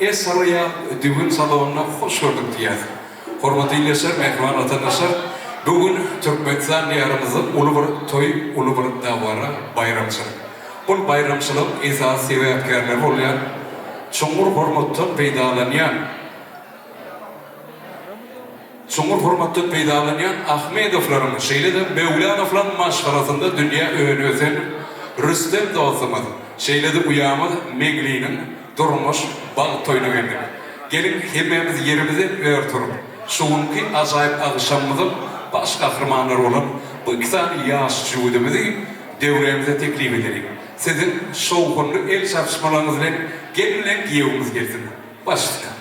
Esarıya düğün salonuna hoş gördük diye. Hormatly ilesler, mehman vatandaşlar, bugün Türkmenistan diyarımızın ulu bir toy, ulu bir davara bayramçılık. Bu bayramçılık esas sebepkarlar olayan, çoğur hormattan peydalanan Ahmedovların şeyle de Mevlanovların maşgarasında dünya öğünü özen Rüstem Dağıtımı şeyle de uyamadı Megli'nin durmuş bal toyunu verdik. Gelin hepimiz yerimize örtürüp şunki acayip akşamımızın baş kahramanlar olan bu iki tane yaş cüvdümüzü devremize teklif edelim. Sizin şov konulu el çarpışmalarınızla gelinle giyevimiz gelsin. Başlayalım.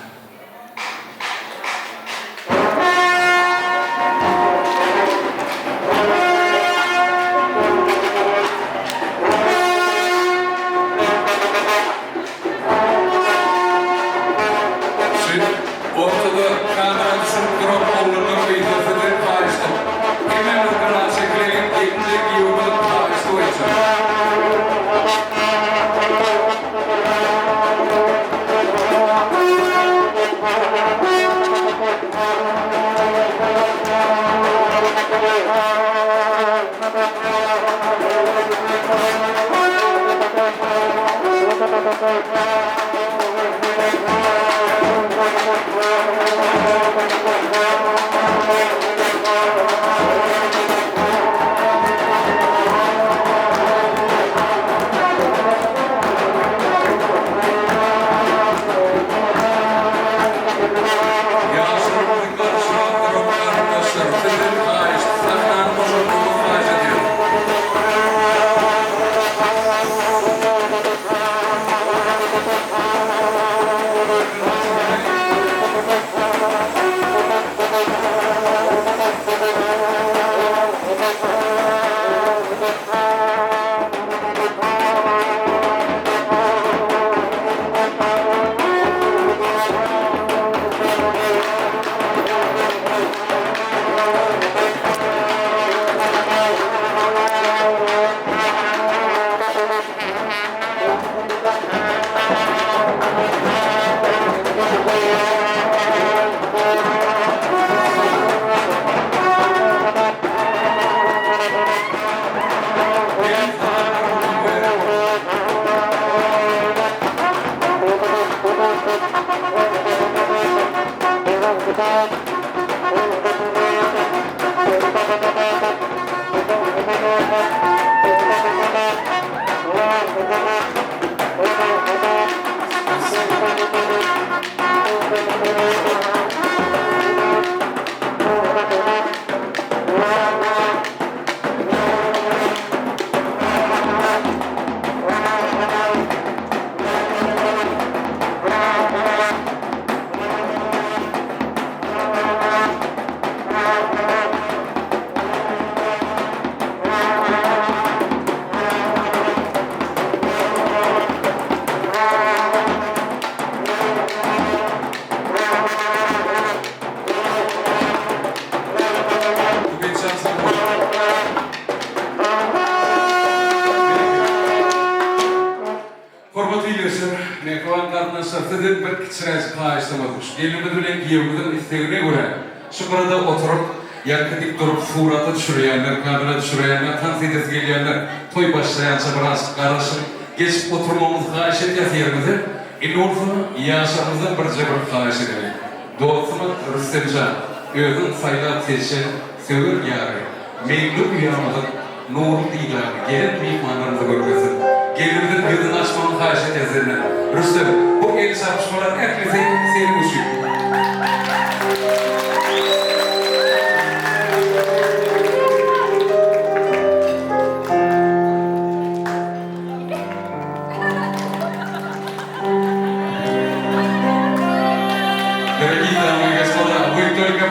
Şurada oturup, yakıtık durup, suratı düşüreyenler, kamera düşüreyenler, tansiyetiz geleyenler, toy başlayanca biraz karışıp, geçip oturmamız kahiş edeceğiz yerimize. İnolsunu yaşamızda bir cebir kahiş edelim. Doğrusunu Rüstemcan, özün sayılar seçen, sevir yarı, meylu uyamadık, nurun ilanı, gelin mihmanlarımızı görmesin. Gelimizin gözünü açmanın kahiş edeceğiz. Rüstem, bu el çarpışmalar herkese senin uşuk.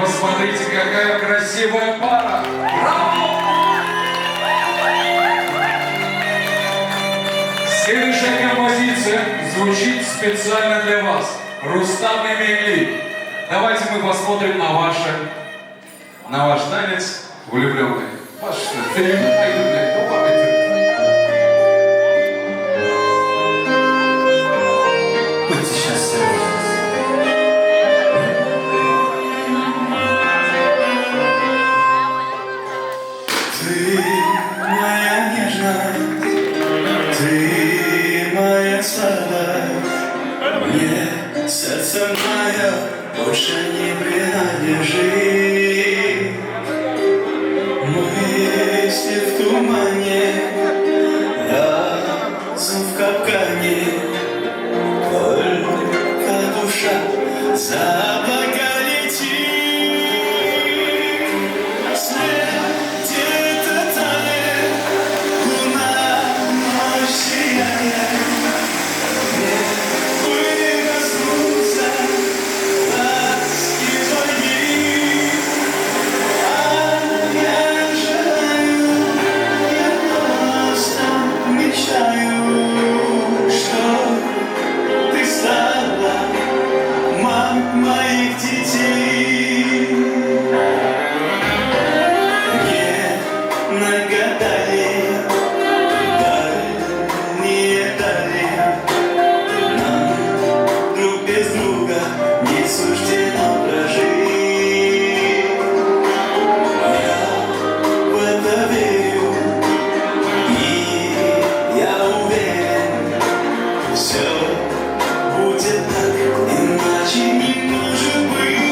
Посмотрите, какая красивая пара! Браво! Следующая композиция звучит специально для вас. Рустам и Мегли. Давайте мы посмотрим на ваш танец влюбленный. Будьте счастливы. Мне сердце мое больше не принадлежит. Мысли в тумане, разум в капкане, только душа за облака летит. Свет где-то тает, луна ночь сияет. Мне бы коснуться ласки твоей, я желаю, я просто мечтаю, что ты стала мамой моих детей. Мне нагадали дальние дали, нам друг без друга не суждено прожить. Я в это верю, и я уверен, все будет так, иначе не может быть.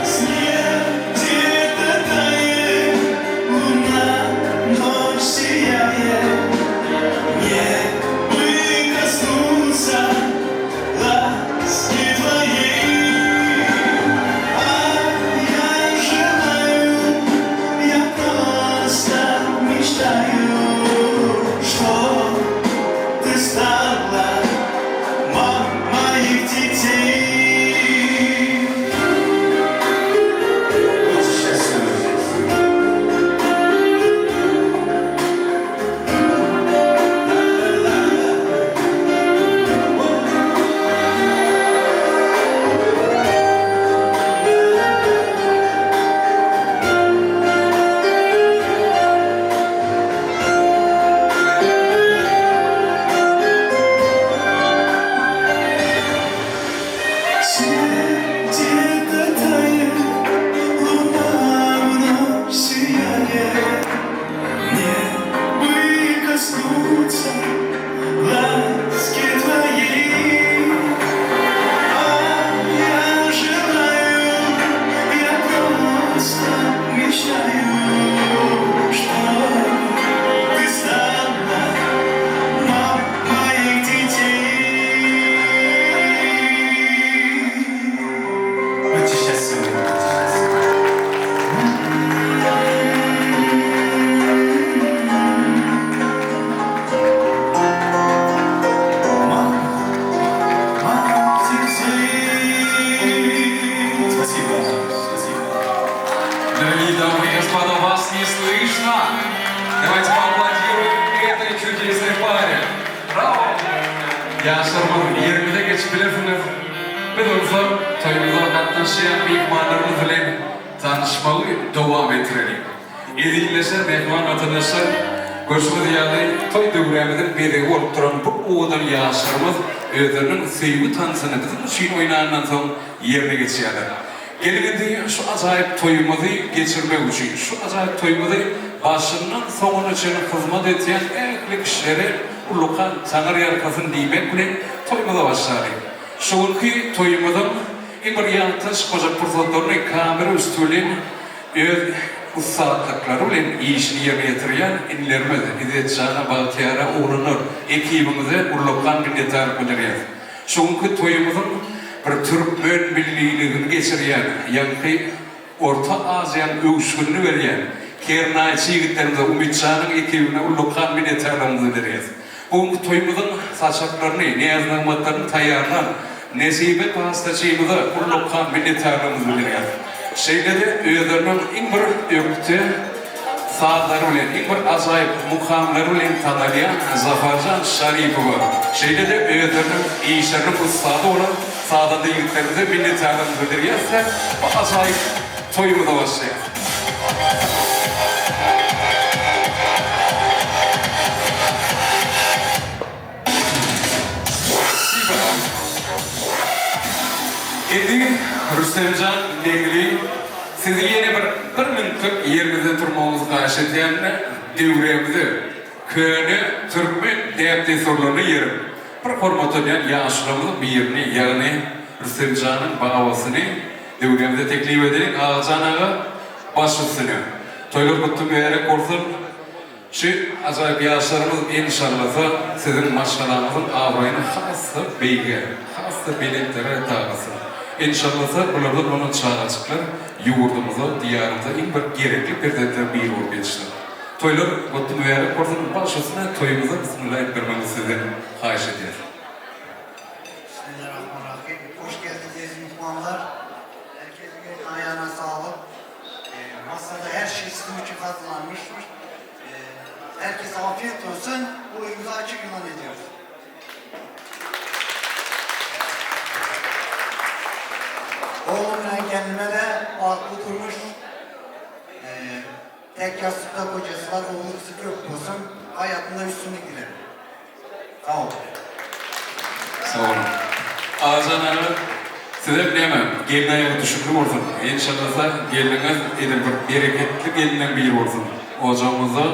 Снег где-то тает, луна ночь сияет. Мне бы коснуться ласки твоей, я желаю, я просто мечтаю, что ты стала мамой моих детей. Будьте счастливы. Снег где-то тает, луна вновь сияет. Мне бы коснуться ласки твоей, я желаю, я просто мечтаю, что ты стала мамой моих детей. Будьте счастливы. Мама детей. Спасибо. Дорогие дамы и господа, вас не слышно. Давайте поаплодируем этой чудесной паре. Браво! Yaşlarımın 20'de geçip bilirsiniz. Biz olsa toyumuza katlaşan mehmanlarımız ile tanışmalı devam ettirelim. İzleyileşen mehman vatandaşlar görüşmek üzere toy dövremizin biri olup duran bu oğlan yaşlarımız özlerinin sevgi tanısını bizim için oynağından sonra yerine geçiyorlar. Gelin şu acayip toyumuzu geçirmek için, şu acayip toyumuzu başından sonuna için hizmet eden ehli kişilere ulukan sanar yarkasını diymek bile toyumuza başlayalım. Şu anki toyumuzun en bir yanlış koca fırsatlarını kamera üstülen öz ustalıkları ile işini yerine getiren inlerimiz, İzzet Can'a, Baltiyar'a, Uğrunur, ekibimize ulukan minnettar biliriz. Şu anki toyumuzun bir Türkmen birliğini geçiren, yankı Orta Asya'nın öğüşünü veren, Kernayçı yigitlerimize, Ümit Can'ın ekibine ulukan minnettarlarımızı biliriz. Bu toyumuzun saçaklarını, niyazlanmalarını tayarlan, nesibet hastacığımıza ulukan minnettarlarımızı biliriz. Şeyde de özlerinin en bir öktü saatları ile, en bir acayip mukamları ile tanıyan Zafercan Şaripova. Şeyde de özlerinin işlerinin ustadı olan sağda yigitlerimize minnettarlarımızı biliriz. Bu acayip toyumuza başlayalım. Endi Rüstemcan Dengli sizi yine bir minutlik yerimizde turmamızı karşılayan devremizi köyünü Türkmen deyapte sorularını yerim. bir hormat eden yaşlarımızın birini, yani Rüstemcan'ın bağavasını devrimde teklif ederek Ağacan Ağa başlasını. Toylar kutlu müyerek olsun. Şu acayip yaşlarımız inşallah sizin maşgalarınızın avrayını hasta beyge, hasta biletlere dağılsın. İnşallah bunlardan onun çağrıcıklar yurdumuza, diyarımıza en bir gerekli bir ol geçti. Toylar kutlu müyerek olsun. Başlasına toyumuza bismillahirrahmanirrahim sizden hayiş ediyor. Bismillahirrahmanirrahim. Hoş geldiniz mutmanlar. Herkesin ayağına sağlık. Masada her şey sizin için hazırlanmıştır. Herkese afiyet olsun. Bu oyumuzu açık ilan ediyoruz. Oğlumla kendime de farklı durmuş. Tek yastıkta kocası var. Oğlu sık yok olsun. Hayatında üstünlük dilerim. Sağ olun. Sağ olun. Ağacan Ağa size bilemem, gelin ayağı düşündüm olsun. İnşallah geliniz edin bir bereketli gelinen bir olsun. Ocağımıza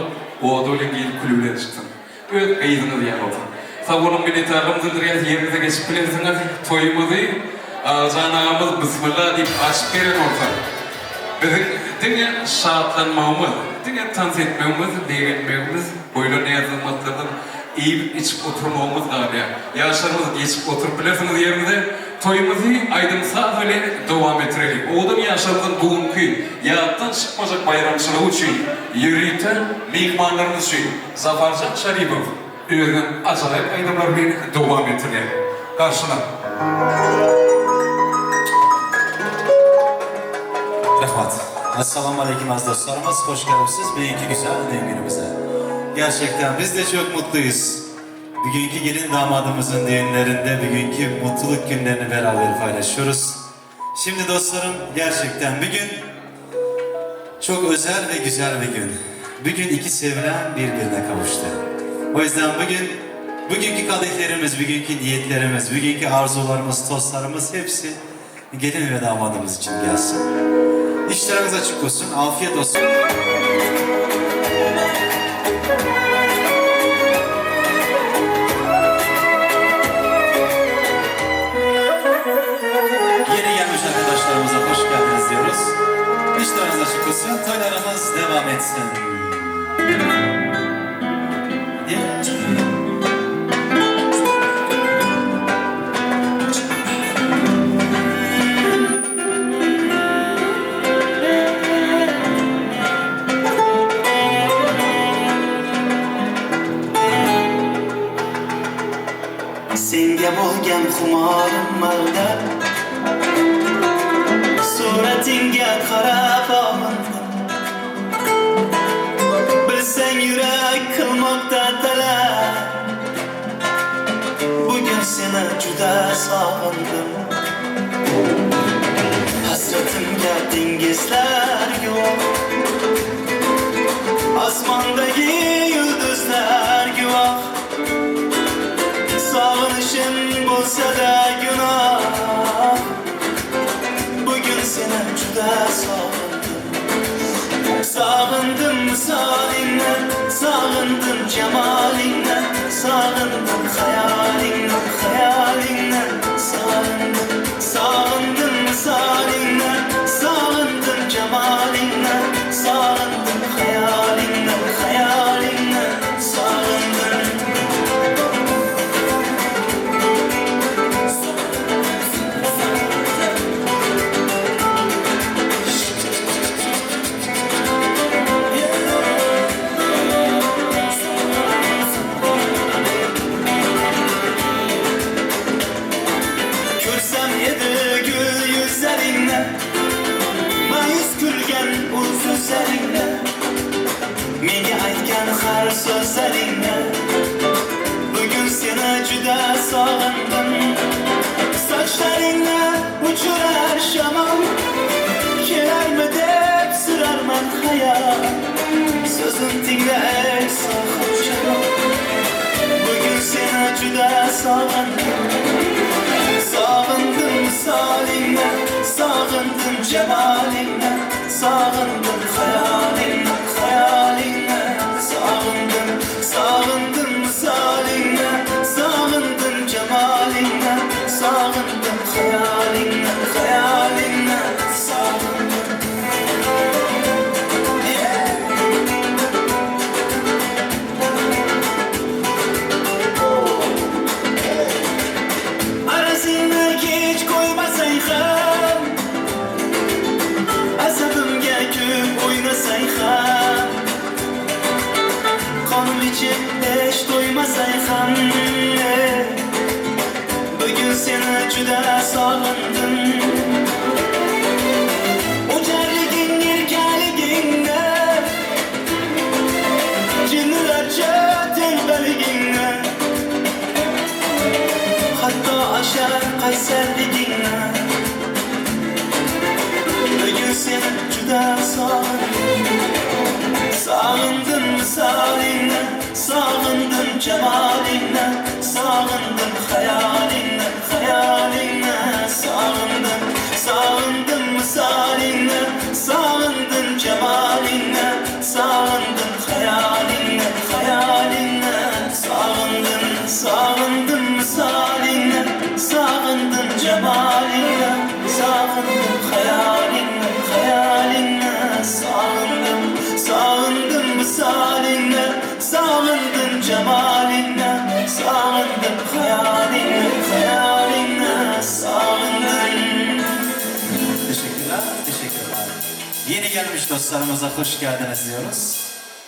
oğduyla gelip kulübüne çıksın. Evet, kayıdınız yani olsun. Sağ olun, minnettarlığımızdır. Yerinize geçip bilirsiniz. Toyumuzu Ağacan Ağamız Bismillah deyip açıp verin olsun. Bizim dünya şahatlanmamız, dünya tanz etmemiz, değinmemiz, boylu ne yazılmaklardan iyi içip oturmamız galiba. Yaşlarımız geçip oturup bilirsiniz yerimize. Toyumuzu aydınsa böyle devam ettirelim. Oğlum yaşlarımızın bugünkü yağıttan çıkmayacak bayramçılığı için yürüyten mihmanlarımız için Zafarcan Şaripov özünün acayip aydınlarıyla devam ettirelim. Karşına. Rahmat. Assalamu alaikum az dostlarımız. Hoş geldiniz bugünkü güzel düğünümüze. Gerçekten biz de çok mutluyuz. Bugünkü gelin damadımızın düğünlerinde bugünkü mutluluk günlerini beraber paylaşıyoruz. Şimdi dostlarım gerçekten bugün çok özel ve güzel bir gün. Bugün iki sevilen birbirine kavuştu. O yüzden bugünkü kadehlerimiz, bugünkü niyetlerimiz, bugünkü arzularımız, tostlarımız hepsi gelin ve damadımız için gelsin. İşleriniz açık olsun, afiyet olsun. Yeni gelmiş arkadaşlarımıza hoş geldiniz diyoruz. İşleriniz açık olsun, toylarımız devam etsin. Senga bo'lgan xumorim malda suratingga qarab olindim. Bilsang yurak qilmoqda talab. Bugun seni juda sog'indim. Hasratimga dengizlar yo'q, osmondagi yulduzlar guvoh. Sağınışın bolsa da günah. Bugün seni juda sağındım. Sağındım misalinle, sağındım cemalinle, sağındım hayalinle, hayalinle, sağındım. Sağındım misalinle, sağındım cemalinle, sağındım hayalinle, hayalinle, sağındım. Menga aytgan har so'zlaringni bugun seni juda sog'indim. Sochlaringni uchurar shamol, kelarmi deb so'rarman hayol. So'zim tinglay sohib shamol, bugun seni juda sog'indim. Sog'indim misolingni, sog'indim jamolingni, sog'indim hayolingni, hayolingni, sog'indim, sog'indim misolingni, sog'indim sağındım hayalinden, hayalinden sağındım. Arasına geç koymasayxam, asabımga ko'p o'ynasayxam, qonim ichib hech to'ymasayxam, bugun seni juda sog'indim. O'jarliging, erkaligingni, jinnilarcha telbaligingni, hatto ashar qaysarligingni, bugun seni juda sog'indim. Sağındım misalingni, sağındım cemalingni, sağındım hayalingni, hayalingni, sağındım. Sağındım misalingni, sağındım cemalingni, sağındım hayalingni, hayalingni, sağındım. Sağındım misalingni, sağındım cemalingni, sağındım hayalingni, hayalingni, sağındım. Sağındım misalinle, sağındım cemalinle, sağındım hayalinle, hayalinle, sağındım. Teşekkürler, teşekkürler. Yeni gelmiş dostlarımıza hoş geldiniz diyoruz.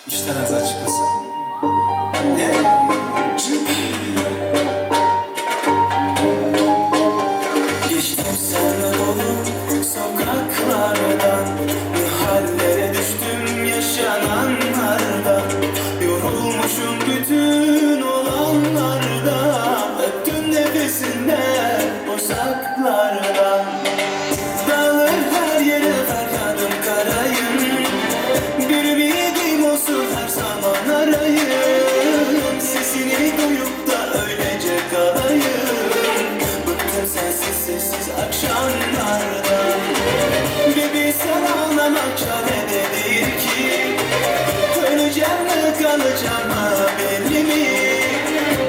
İşleriniz açık olsun. Geçtim senle dolu sokaklardan, ne hallere düştüm yaşananlardan. Yorulmuşum bütün olanlarda, öptüm nefesinden uzaklardan. Dağılır her yere feryadım karayım, bir ümidim olsun her zaman arayım. Sesini duyup da öylece kalayım. Bıktım sensiz sessiz akşamlardan. Bir bilsen ağlamak çarededir ki, öleceğim mi kalacağım mı belli mi?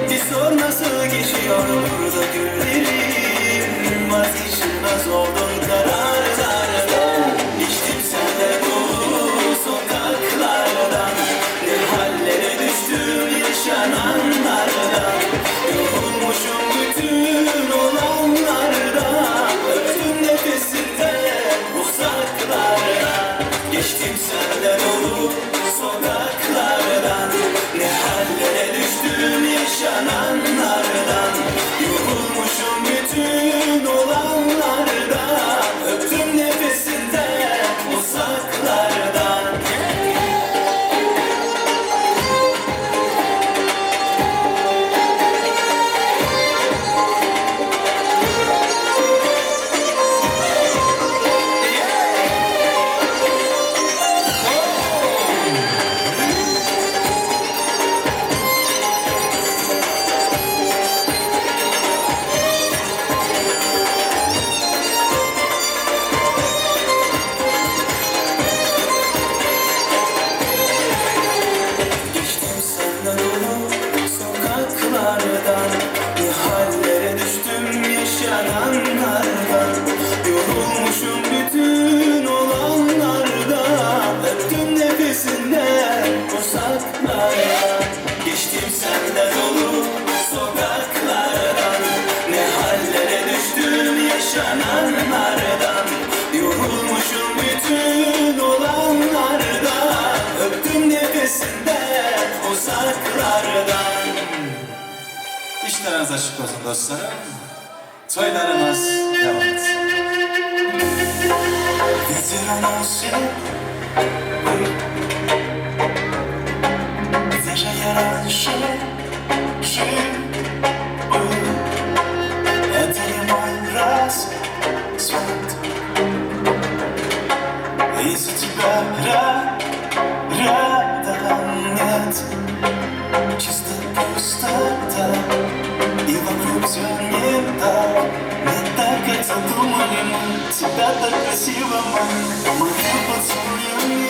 Bir sor nasıl geçiyor burada günlerim. Vazgeçilmez oldum kararlardan. İçtim senle dolu sokaklardan, ne hallere düştüm yaşananlardan. Yorulmuşum bütün olanlarda, öptüm nefesinden uzaklardan. Geçtim senle dolu sokaklardan, ne hallere düştüm yaşananlardan. Yorulmuşum bütün olanlarda, öptüm nefesinden uzaklardan. Geçtim senle dolu sokaklardan, ne hallere düştüm yaşananlardan. Yorulmuşum bütün olanlarda, öptüm nefesinden uzaklardan. Geçtim senle dolu sokaklardan, ne hallere düştüm yaşananlardan. Yorulmuşum bütün olanlarda, öptüm nefesinden uzaklardan. İşleriniz açık olsun dostlarım. Toylarımız devam etsin. Veja раньше жил, это не мой рассвет. Из-за тебя рядом нет, чисто пустота, и вокруг все не так. Не так, как задумали мы, тебя так красиво мы поцелуями,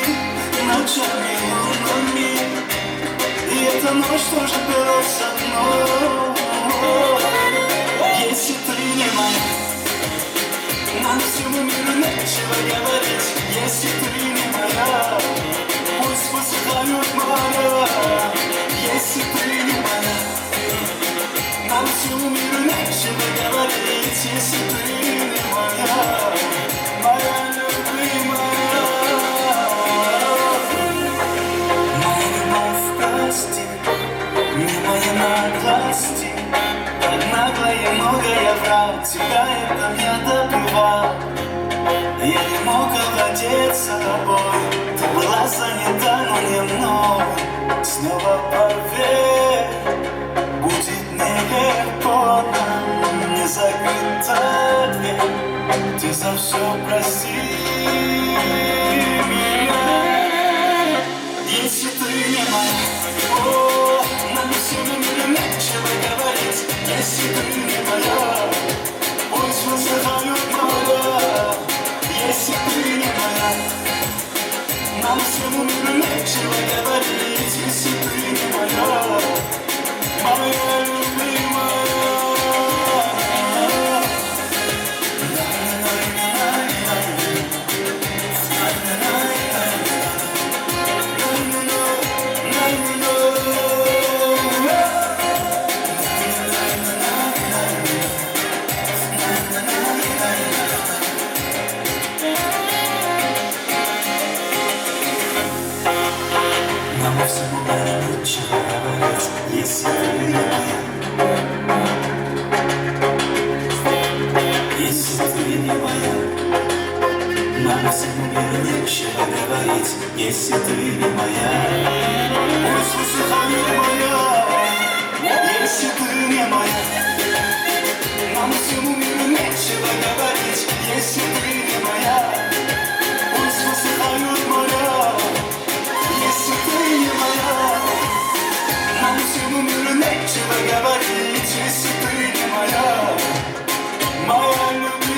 ночами, лунами. И эта ночь тоже была со мной. Если ты не нечего говорить, если ты не моя. Пусть посыхают моря, если ты не моя. Нам всему миру нечего говорить, если ты не моя. Моя любимая. Моя любовь, прости, не мои наглости. Так нагло и много я врал, тебя это я добивал. Я не мог овладеться тобой, ты была занята, но не мной. Снова поверь, будет нелегко нам, не закрыта дверь. Ты за все прости меня, если ты не моя. О, нам всему миру нечего говорить, если ты не моя. Пусть высыхают моря, если ты не моя. Нам всему миру нечего говорить, если ты не моя. Моя любимая. Нам всему миру нечего говорить, если ты не моя. Если ты не моя. Нам всему миру нечего говорить, если ты не моя. Пусть высыхают моря, если ты не моя. Нам всему миру нечего говорить, если ты не моя. Пусть высыхают моря, если ты не моя. Нам всему миру нечего говорить, если ты не моя. Моя любимая.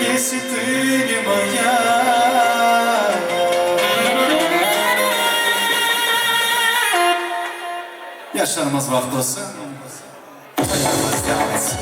Если ты не моя. Yaşlarımız vakti olsun. Hayalımız devam etsin.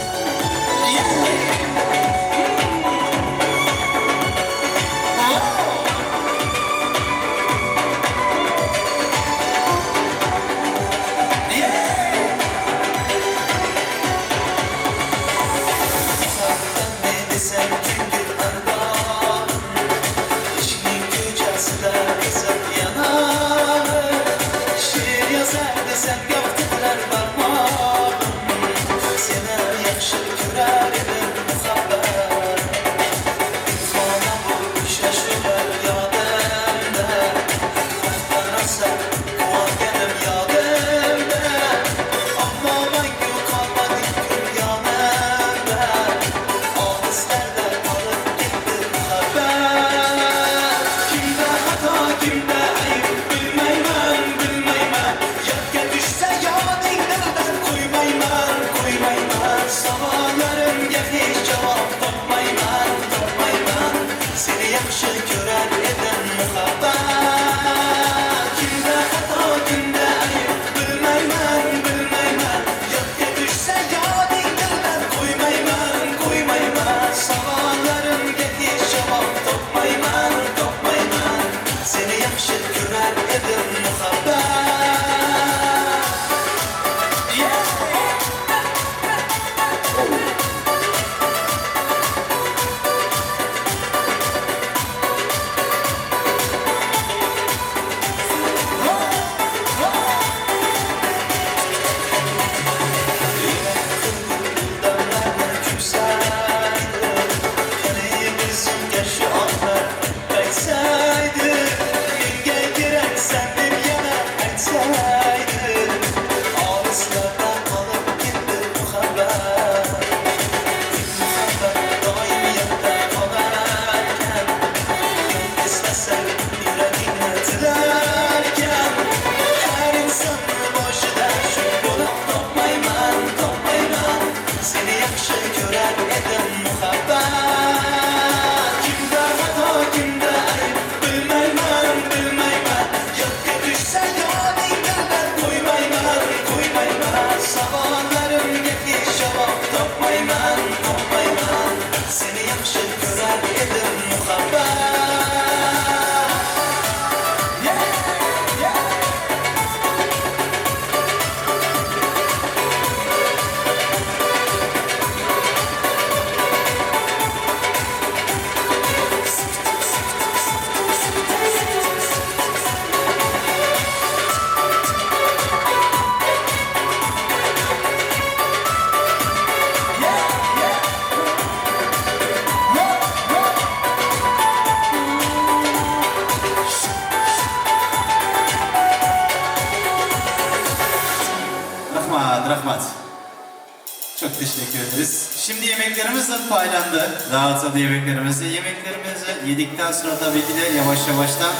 Şimdi yemeklerimiz de paylandı. Dağıtıldı yemeklerimizi. Yemeklerimizi yedikten sonra tabii ki de yavaş yavaştan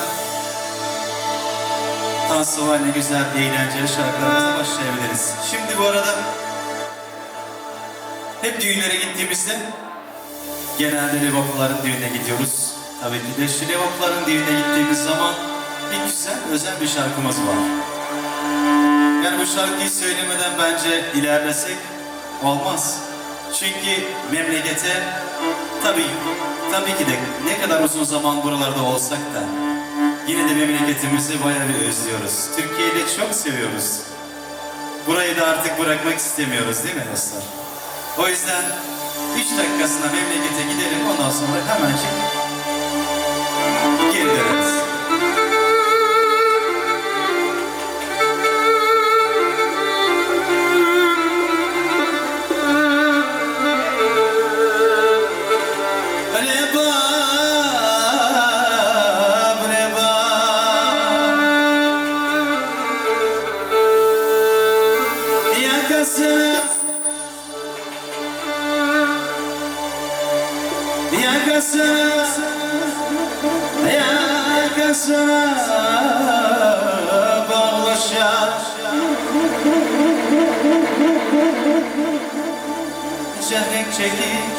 tansıvayla güzel, eğlenceli şarkılarımıza başlayabiliriz. Şimdi bu arada hep düğünlere gittiğimizde genelde Liverpool'ların düğününe gidiyoruz. Tabii ki de şu Liverpool'ların düğününe gittiğimiz zaman bir güzel, özel bir şarkımız var. Yani bu şarkıyı söylemeden bence ilerlesek olmaz. Çünkü memlekete tabii ki de ne kadar uzun zaman buralarda olsak da yine de memleketimizi bayağı bir özlüyoruz. Türkiye'yi de çok seviyoruz. Burayı da artık bırakmak istemiyoruz değil mi dostlar? O yüzden 3 dakikasına memlekete gidelim, ondan sonra hemencik geri döneriz. Bağlaşar Şehek çekip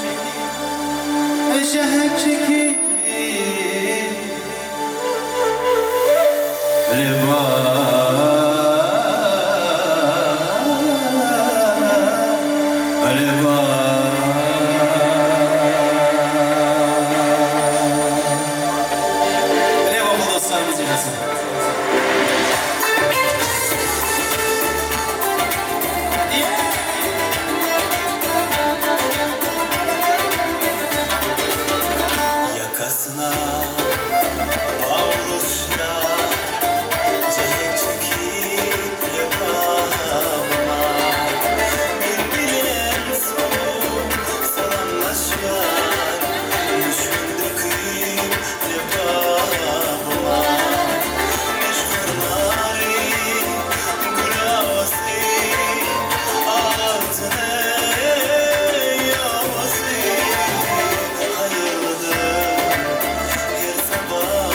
Şehek çekip Yakasına bağlamışlar, çekip çekip yapama. Birbirine soğuk salamlaşlar, düşkün döküp yapama. Meşhur nari gülası, altına yavası. Hayırlıdır her sabahı,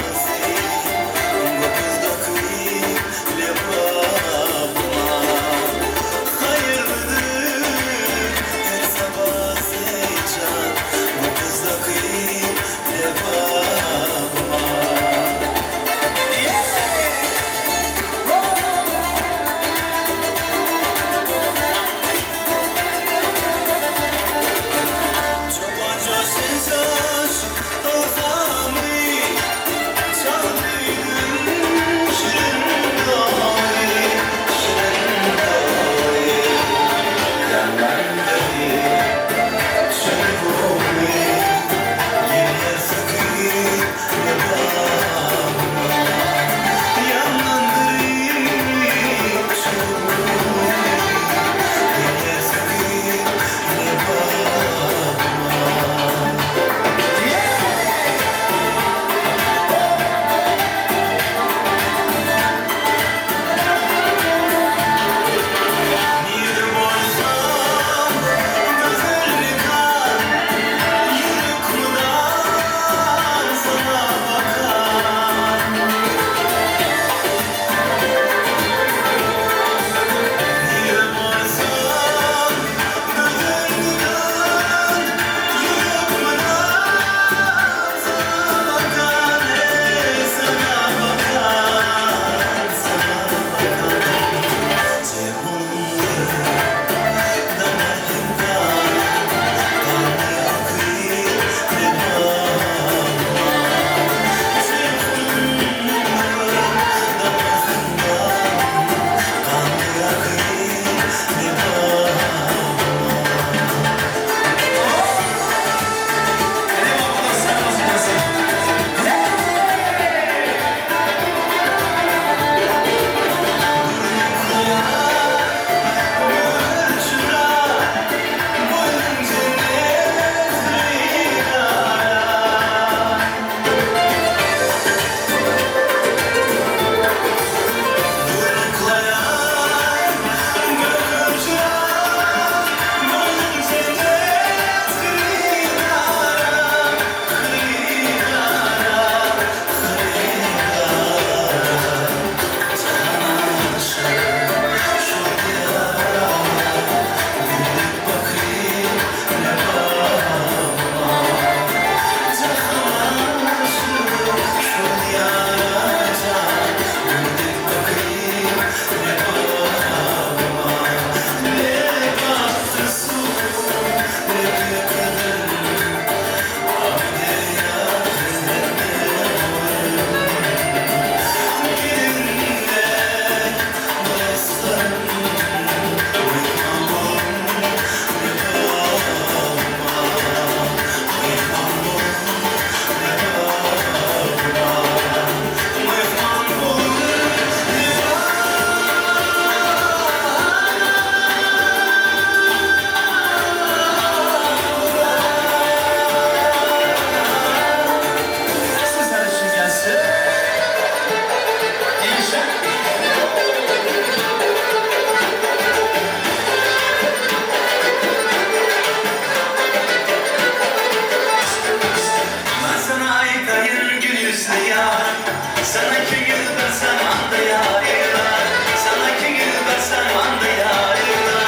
yar. Sana iki yıl versem anda yarlar. Sana iki yıl versem anda yarlar.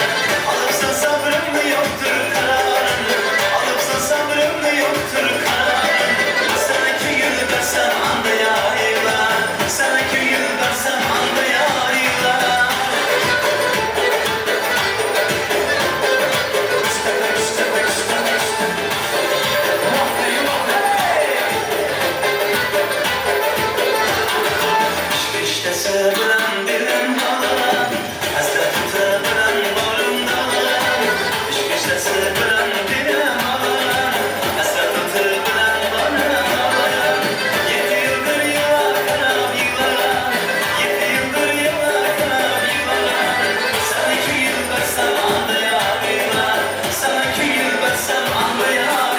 Alıpsa sabrım mı yoktur kararın. Alıpsa sabrım mı yoktur kararın. Sana iki yıl versem anda yarlar. Sana iki yıl versem anda yarlar. İşte sevilen dilim dağlar, hasretle bilen boynum dağlar. İşte sevilen dilim dağlar, hasretle bilen boynum dağlar. 7 yıldır yıllar kanap yıllar, 7 yıldır yıllar kanap yıllar. Sana 2 yıl versem anda yarlar, sana 2 yıl versem anda yarlar.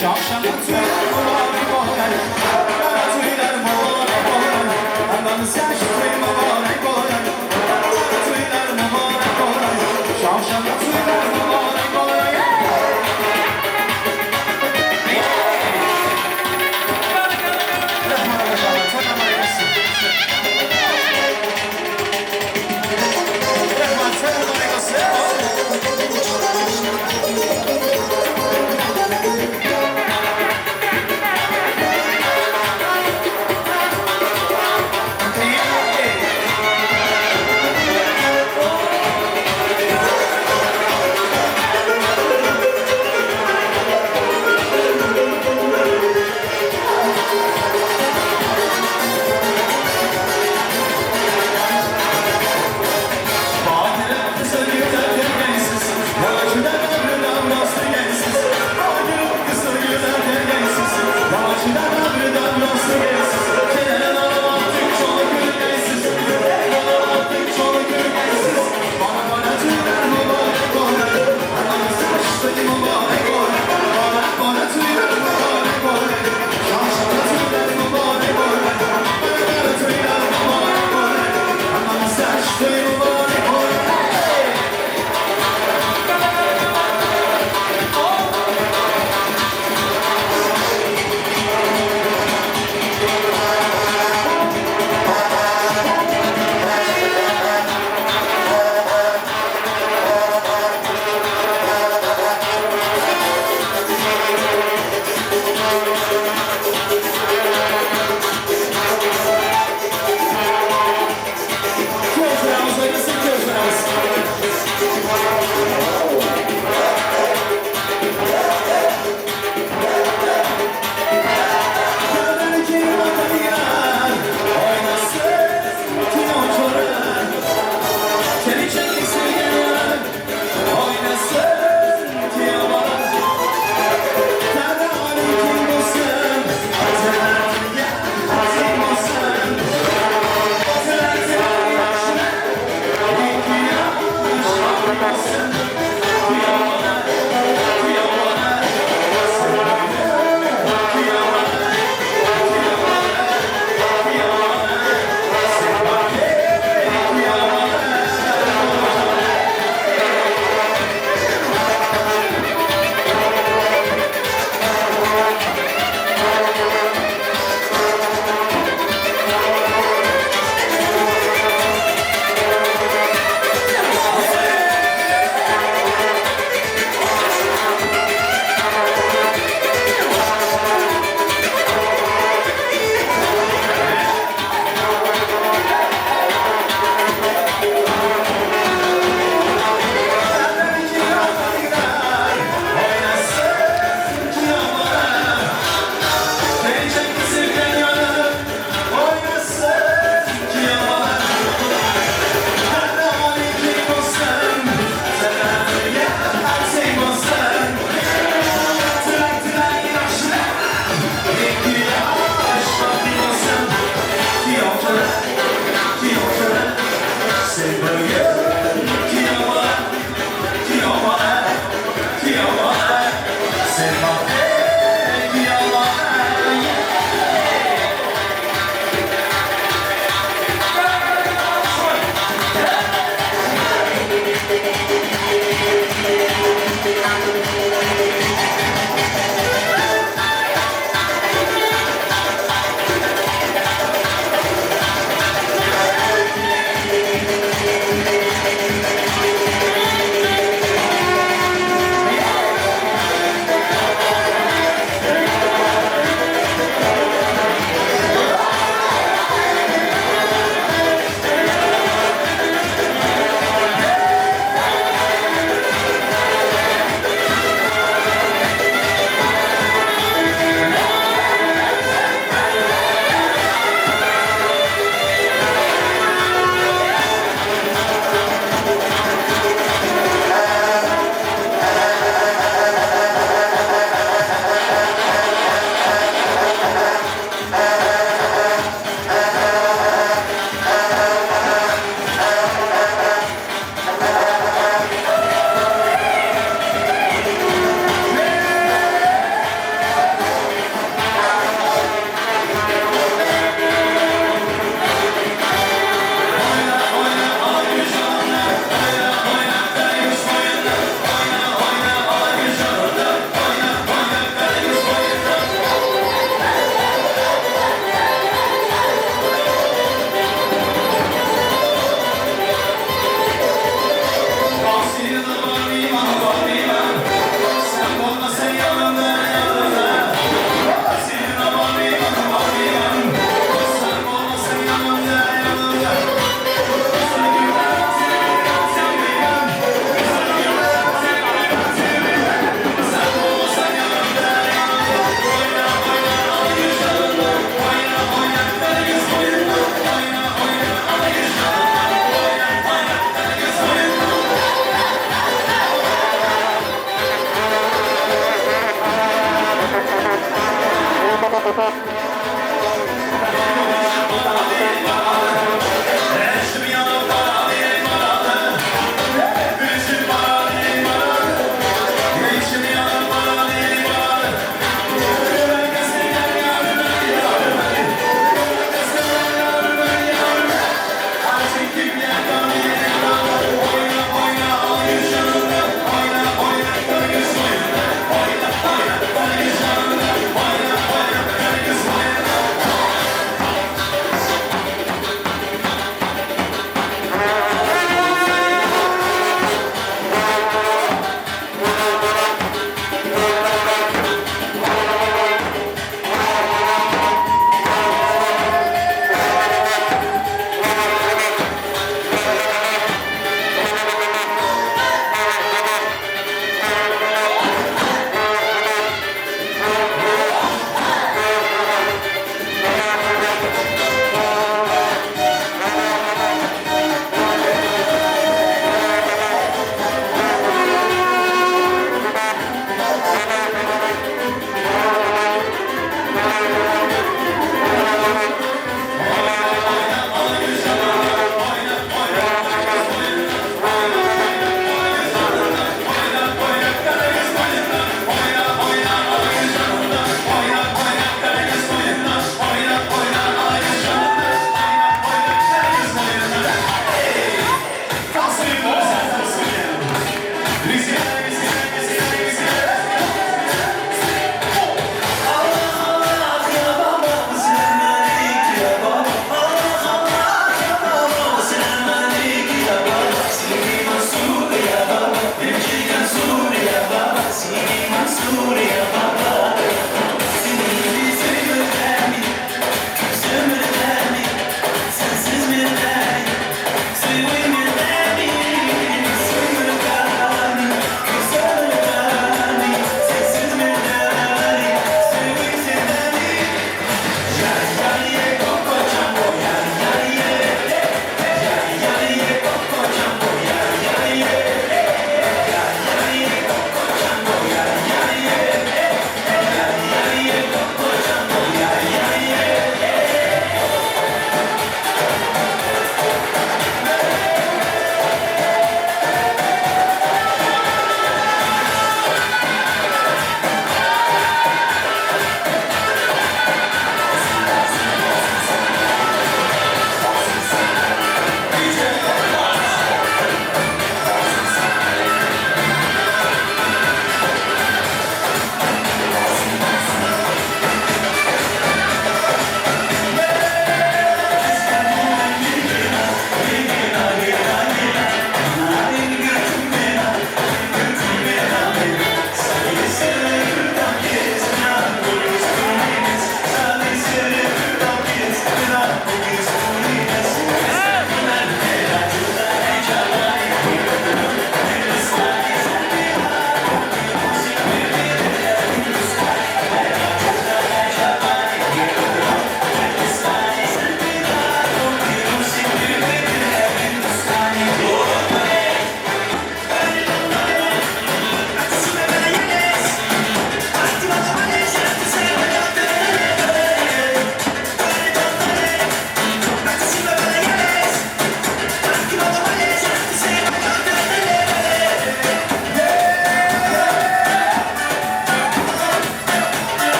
Şavşana tüyler mübarek olay, kara tüyler mübarek olay, ananı saçları mübarek olay, kara tüyler mübarek olay, şavşana tüyler mübarek olay.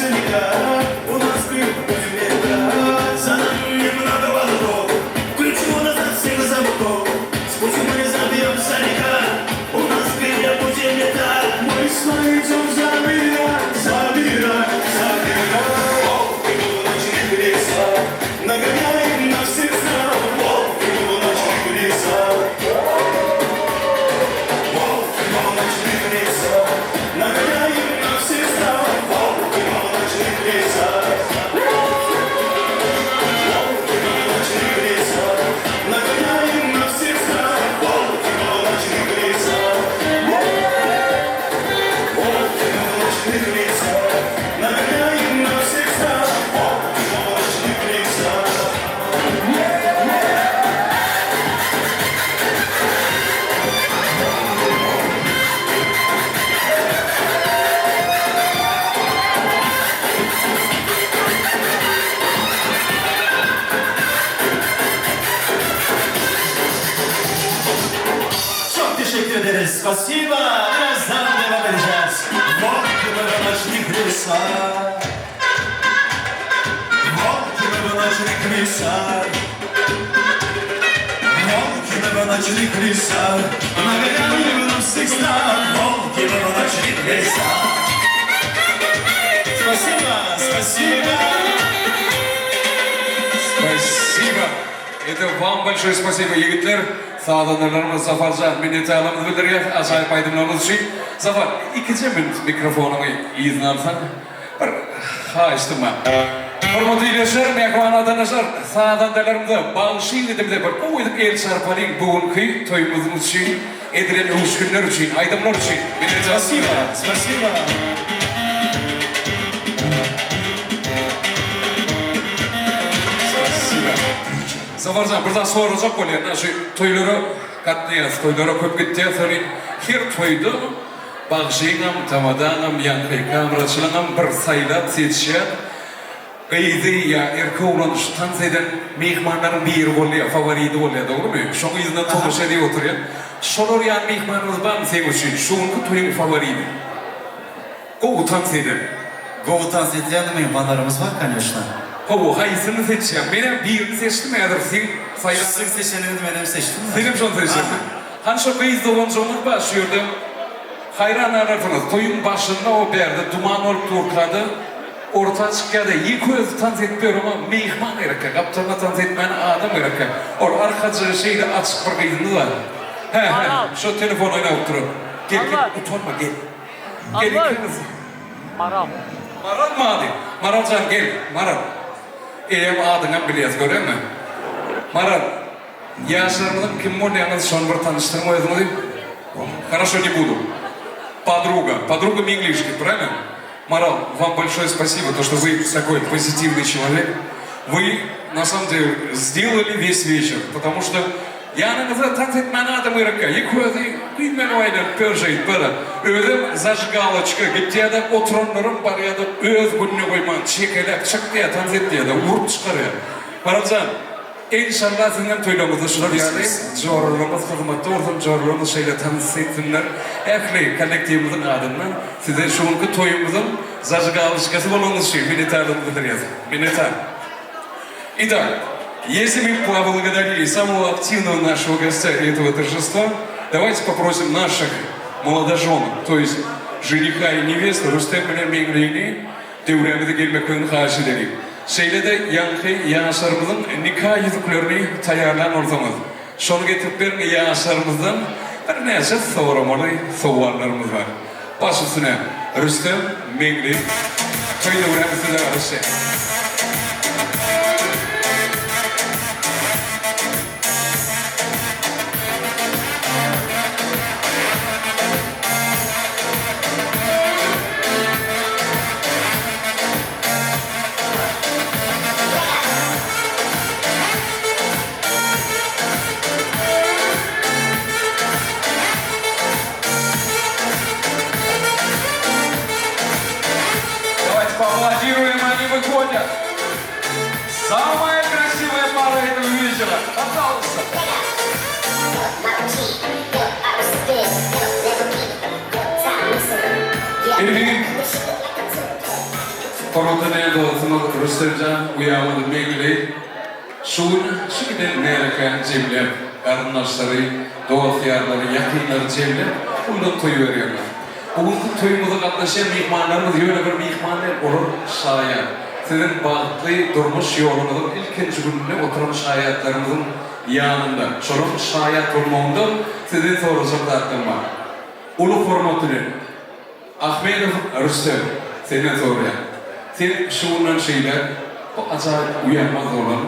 Марисоника, у нас крик будет за нами не надо волну. Ключу назад всех замков, с пути мы не забьемся никак. У нас впереди пути не так. Мы снова идем забирать, забирать, забирать. Волки в ночных лесах, нагоняем на всех сторон. Волки в ночных лесах, волки в ночных лесах, нагоняем на всех сторон. Волки в ночных лесах, волки в ночных лесах, нагоняем на всех сторон. Волки в ночных лесах, волки в ночных лесах, нагоняем на всех сторон. Волки в ночных лесах. Çok teşekkür ederiz. Spasiba. Birazdan devam edeceğiz. Волки в ночных лесах, волки в ночных лесах, волки в ночных лесах, нагоняем на всех стран. Волки в ночных лесах. Спасибо, спасибо. Спасибо. Это вам большое спасибо, егитлер. Sağlanırlarımız Zafarcan minnettarlığımızı bildirgen, acayip aydınlarımız için. Zafar, 2 minut mikrofonumu izin alsan. Bir haiştim ben. Hürmetli izleyiciler, mehman adanışlar, sağdandalarımızı bağışlayın dedim de bir uyduk el çarpalayın bugünkü toyumuzun için, edilen hoş günler için, aydınlar için. Спасибо, спасибо. Zafarcan, buradan soracak oluyor. Şu toyları katlayız, toyları köp gittiği sonra her toyda bağışlayınam, tamadanam, yankı kameraçılığım bir sayılat seçiyor. Gaydi ya erke olan şu tanzeden mihmanların bir oluyor, favoriydi oluyor, doğru mu? Şunu yüzünden tanış ediyor oturuyor. Şolar yani mihmanımız var mı senin için? Şunun toyun favoriydi. O tanzeden. Govutan seçen mehmanlarımız var, конечно. O hayısını seçeceğim. Benim birini seçtim ya da sen sayılat. Sık seçenini benim seçtim mi? Senin şunu seçtim. Hani şu kıyızda onculuk başlıyordu. Hayran arafınız, toyun başında o bir yerde duman olup durkadı. Orta çıkıyordu. İlk özü tanz etmiyor ama mihman erkek. Kaptanla tanz etmeyen adam erkek. O arkacı şeyde açık bir kıyızınız var. He, şu telefon oynayıp durun. Gel, utanma gel. Gel ikiniz. Maral. Maral mı adı? Maralcan gel, Maral. Adını biliyoruz, görüyor musun? Maral, yaşlarımızın kim olduğunu son bir tanıştırma özümü değil. Хорошо, не буду. Подруга Миглишки, правильно? Марал, вам большое спасибо, то, что вы такой позитивный человек. Вы, на самом деле, сделали весь вечер, потому что yanınıza tat etmen adam ırkı. Yıkıyordu, kıymen oynayıp pörşeyip böyle. Ödüm zajgaloçka gitti ya da oturanların var ya da öz gününe koyman, çekelek çıktı ya, tanz etti ya da vurup çıkarıyor. Maralcan, inşallah sizden toylamızı şuna bir yerde jorlarımız hizmette olsun, jorlarımız şeyle tanış etsinler. Ehli kolektivimizin adından size şu anki toyumuzun zajgaloçkası bulunuz için minnettarlığımızı bildiriyaz. Minnettar. Итак, если мы поблагодарили самого активного нашего гостя этого торжества, давайте попросим наших молодоженов, то есть жениха и невесты, Рустем bilen Mengri'ni devremizde gelmekten haşi edelim. Şeyle de yankı yaşlarımızın nikah yüzüklerini tayarlan ortamız. Şunu getirip verin yaşlarımızdan bir neyse soramalı soğanlarımız var. Baş üstüne Rüstem Mengri, köy devremizde de arası. Поаплодируем, они выходят. Самая красивая пара этого вечера. Пожалуйста. Formatına doğasına Rüstemcan uyamadı Megli. Şu'nun nereken cemle, karınlaşları, doğasıyarları, yakınları cemle, bundan toyu veriyorlar. Bugünkü toyumuza katlaşan mihmanlarımız öyle bir mihmanlar olur şayet. Sizin bağlı durmuş yolunuzun ilkinci gününe oturmuş hayatlarımızın yanında. Çorum şayet olmağında sizin soracak hakkım var. Ulu formatını, Ahmetov Rüstem, senden soruyor. Sen şundan şeyler, bu acayip uyanmaz olan,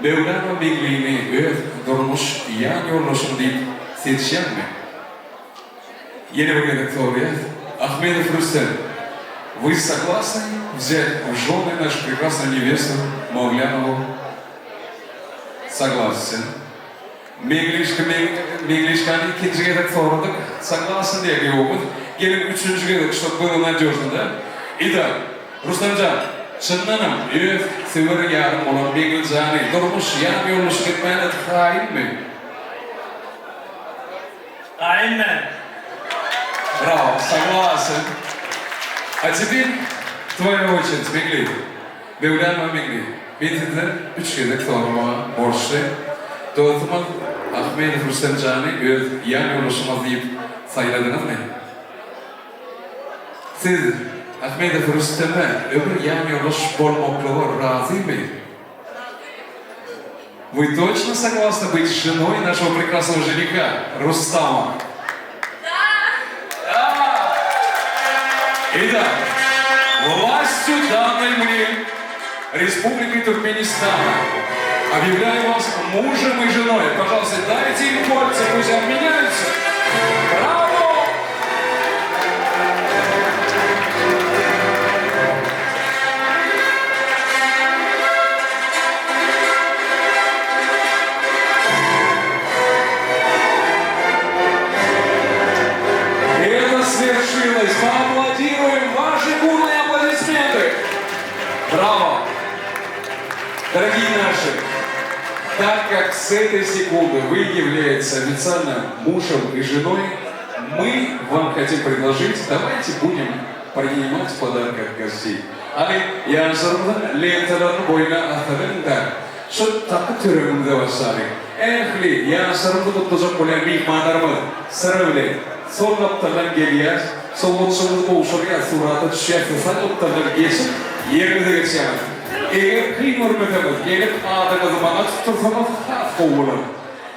Mevlana Megli'ni öz durmuş yan yollaşım deyip seçen mi? Yeni bir gedek soruyor. Ahmetov Рустем, вы согласны взять в жены нашу прекрасную невесту Мавлянову? Согласен. Meglişkan'ı ikinci gedek sorduk. Согласен diye diyoruz. Gelin üçüncü gedek, чтобы было надежно, да? Итак, Рустемcan, Şınlanım, öz, sever yarım olan Meglişkan'ı durmuş yan yollaşım etmeyene hain mi? Aynen. Браво, согласен. А теперь твоя очередь, Мегли. Mevlana Megli. Ben sizden 3 gedek sormaya borçlu. Dostumuz Ahmetov Rüstemcan'ı öz yan yollaşımız deyip sayıladınız mı? Siz Ahmetov Rüstem'e öbür yan yoluş bolmaklığı razı mı? Вы точно согласны быть женой нашего прекрасного жениха Рустама? Итак, властью данной мне Республики Туркменистан объявляю вас мужем и женой. Пожалуйста, дайте им кольца, пусть обменяются. Браво! Это свершилось. Поаплодируем. Ваши бурные аплодисменты. Браво! Дорогие наши, так как с этой секунды вы являетесь официально мужем и женой, мы вам хотим предложить, давайте будем принимать подарки от гостей. Hani yazarımızın lentalarını boyuna atarın da şu takı türümünde başlayın. Ehli yazarımızı tutacak olan mihmanlarımız sıra bile son noktadan geliyor. Soğutuşumuz boğuşurken surata düşüyor. Sen noktadan geçip yerinize geçeceğiz. Eğer kıyım hürmetimiz gelip adınızı bana tutursanız haf kovulur.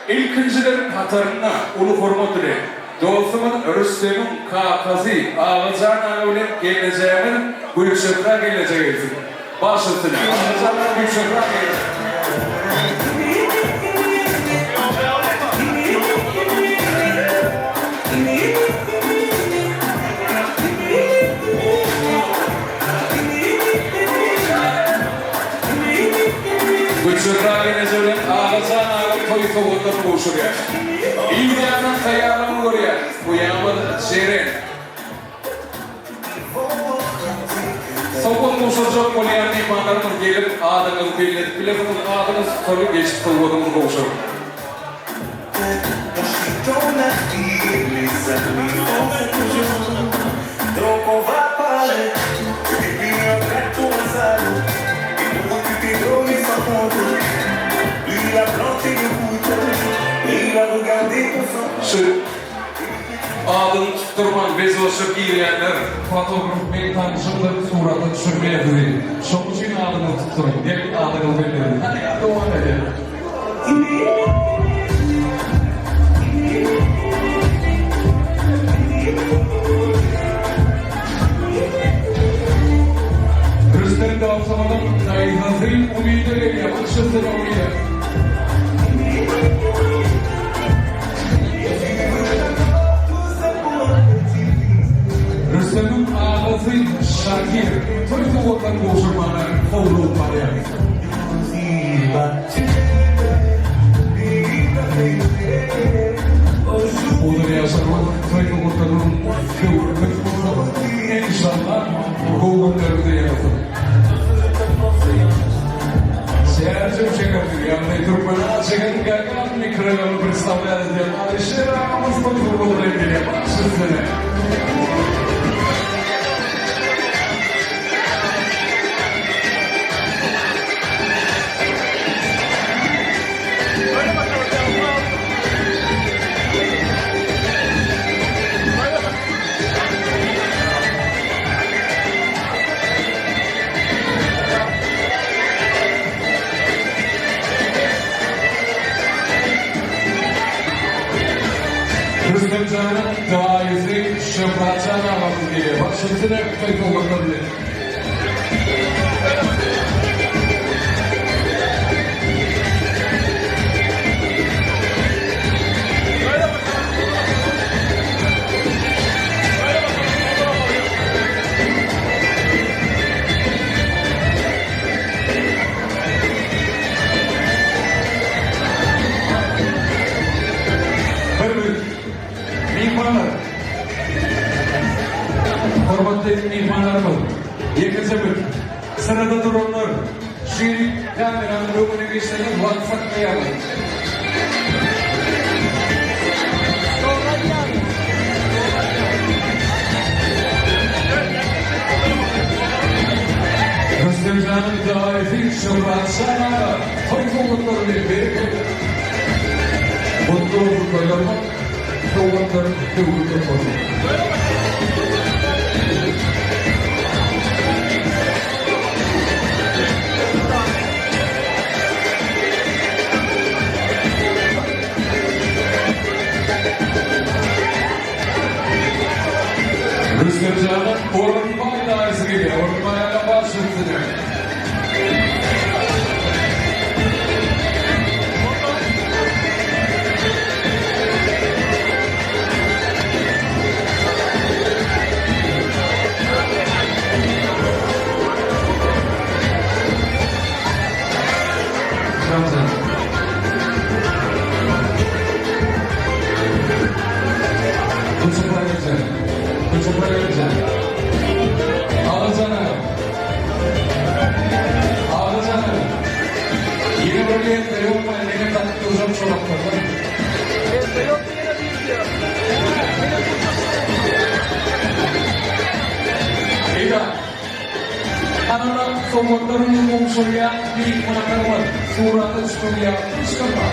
İlkincilerin hatırına ulu formatını dostumun Rüstem'in kakası ağızlarına öyle geleceğimin Gülşehir'e geleceğiz. Başüstüne ağızlarına Gülşehir'e geleceğiz. Gülşehir'e geleceğiz. Ağızlarına toy soğukları boğuşuyor. İlgilerden sayarım oraya. Bu yağmur şehrin. Soğuk boğuşacak olayan imanlarımız gelip adınız belirtip bile bunun adınız soru geçip soğuğumuz boğuşur. Donc on va parler, et puis après tout on s'allume. Et pour que t'es donné sans compte, lui il a planté le couteau, et il a regardé ton sang. Şu adını tutturman, bezlaşıp giyiyenler, fotoğraf meytancılık suratı düşürmeye duruyor. Şok için adını tutturun, gelin adını belirleyin. Hadi ya, devam edelim. Rüstem Dağıtamadan Nazır'ın umidleri yapışırsa da oraya. Rüstem'in ağası Şakir, Türk Vatan Boğuşurmanı Kovlu Paraya. Olur yaşarmak, Türk Vatan'ın kıvrık İnşallah kovullarında yapasın. Sergio Чекарди, явный труппа Чекарди, главный крылом представляет для Алишера Мустафу Владимира Шестина. Rüstümcan'ın daizi Şöhratcan ağabey diye. Bak şimdi de kayıt olabilir. Mihmanlar, hormatlı mihmanlarımız, yakıcı bir sırada duranlar, şiir kameranın ruhunu geçtiğiniz vakfak kıyalım. Rüstümcan'ın tarifi Şöhratcan Ağa, topluluklarını verip mutlu olduk koyarmak. Kavgatların kıvrıklı oldu. Rüstümcan'ın Orman dairesi geliyor. Orman'a başlıyor. Ramazan. Kucaklayacağım. Ağlayacağım. Ağlayacağım. Yine böyle yok mu? Eline tatlı uzak çoraplarla. İyi Anak sobatlarının komşuya bir makarma suratı çıkıyor. Çıkama.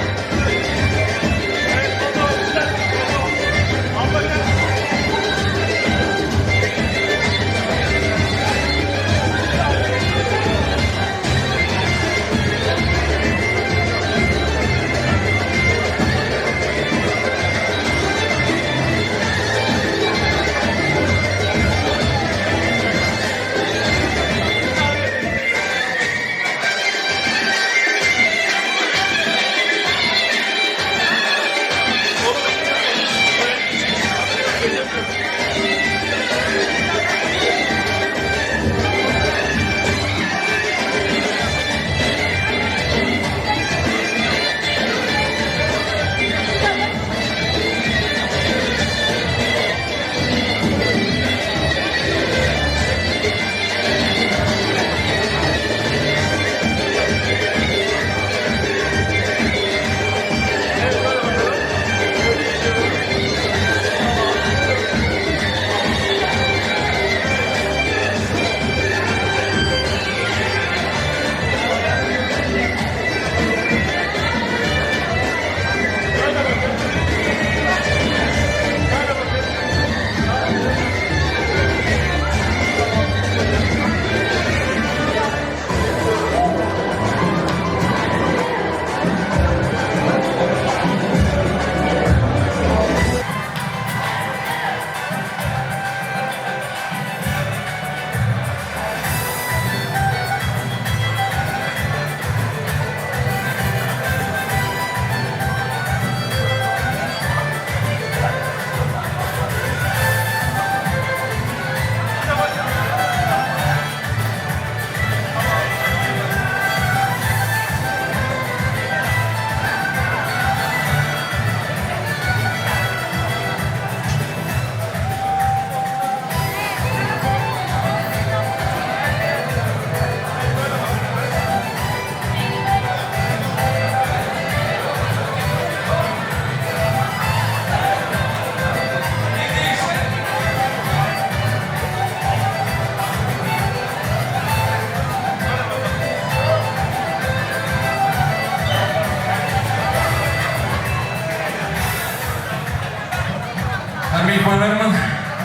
Mehmanlarımın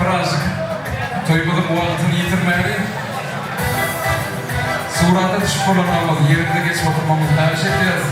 birazcık toymadım bu altını yitirmeli. Surata düşüp olanamadı. Yerinde geçip oturmamız her şey biraz.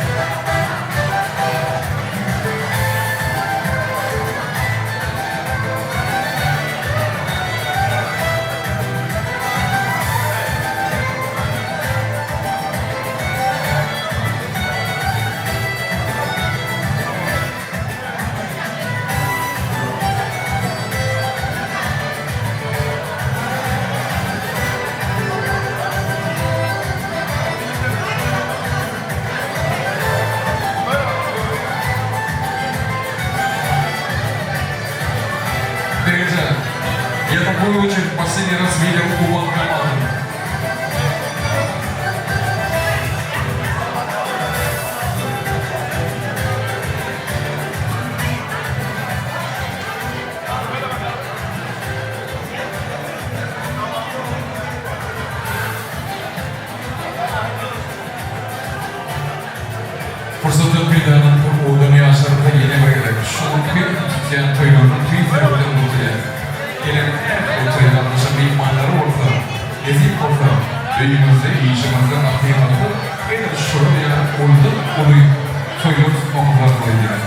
tasviri uygulamadım. Fırsatı bildiğinin olduğunu yaşarıda yeni verirler. Şunun bir tükeyen toylarının tüyüklerden mutluyum. Gelen her oturuyla dışa meymanları orta, ezik orta, düğümüzde, işimizde, akıyımızda, benim şuraya oldu, oluyu toylar tutmamızlar koydular.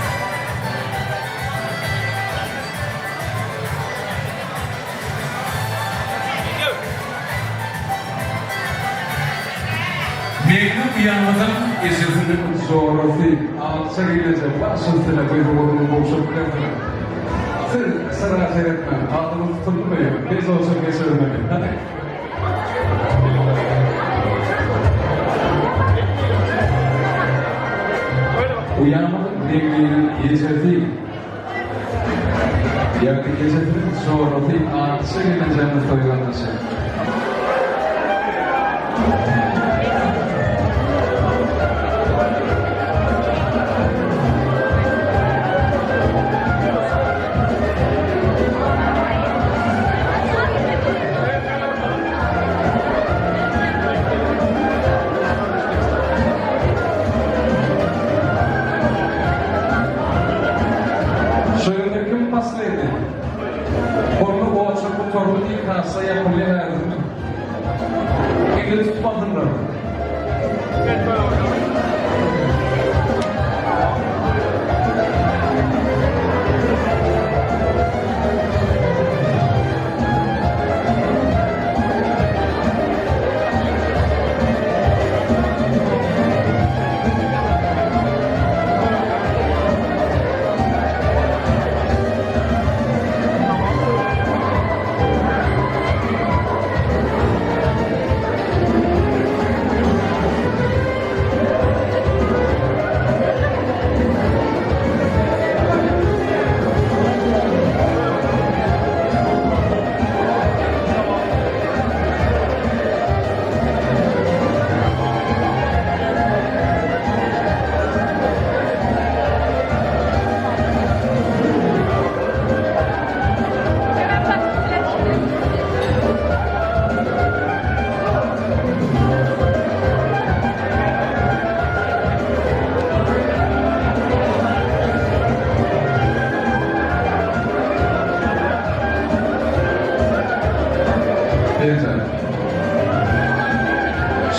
Meylu uyanmadan eşitinin sonrası ağaçlarıyla başıntıla kuyruğunu boşaltırlar. Siz sıra seyretme, adını tutulmayın, biz olsa geçirmeyin. Hadi. Uyanmadan Meylu'nun eşitinin yakın eşitinin sonrası ağaçlarıyla canlı toylanmışlar. Şöyle baslıydı. Onu o açık bu torbu değil kasa yapılıyor. İngiliz tutmadınlar.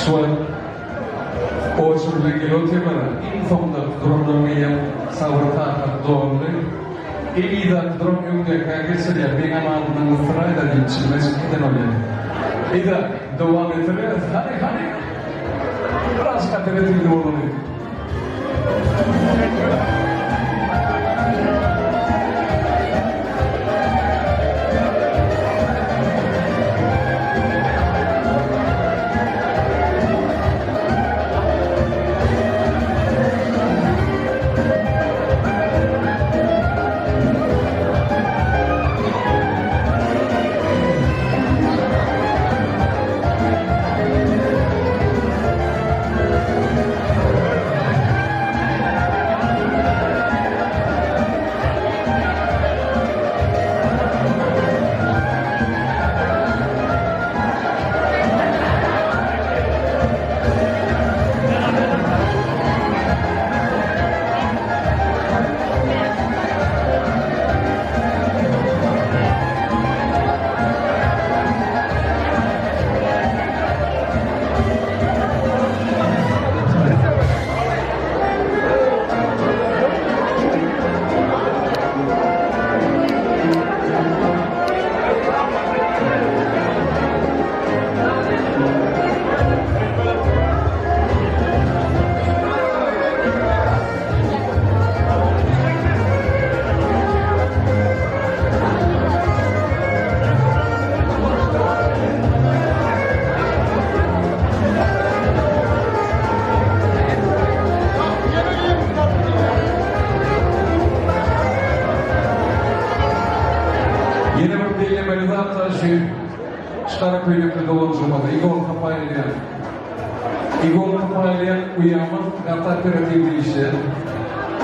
Suat o surlegi lotebara infomda dronomia savrata dolne Ida drom yungde kagesi ya bengaman nang frayda dinçilmez gidenomya. Ida devam ettiler. Hani biraz kateretin doğruluğu. Kapak köyünde dolaşılmadı. İgol Kapaylayan uyanmak kata operatif işler.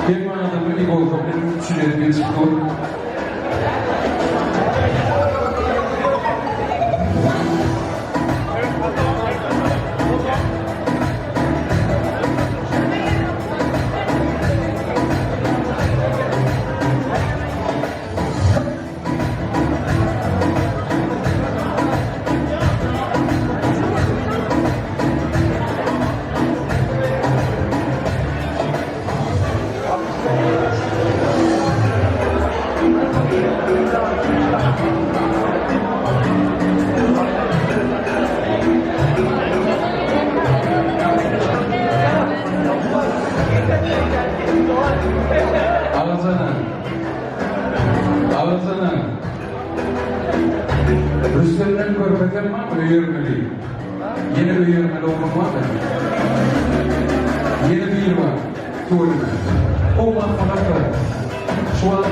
Benim adımı İgol Kapaylayan düşünetmeye çıktım. Alazana. Rüstem'den körfeten var mı? Öğürmeli. Yeni bir öğürmeli olmak var mı? Yeni bir var. Tuğruna. O bakmakta. Şu an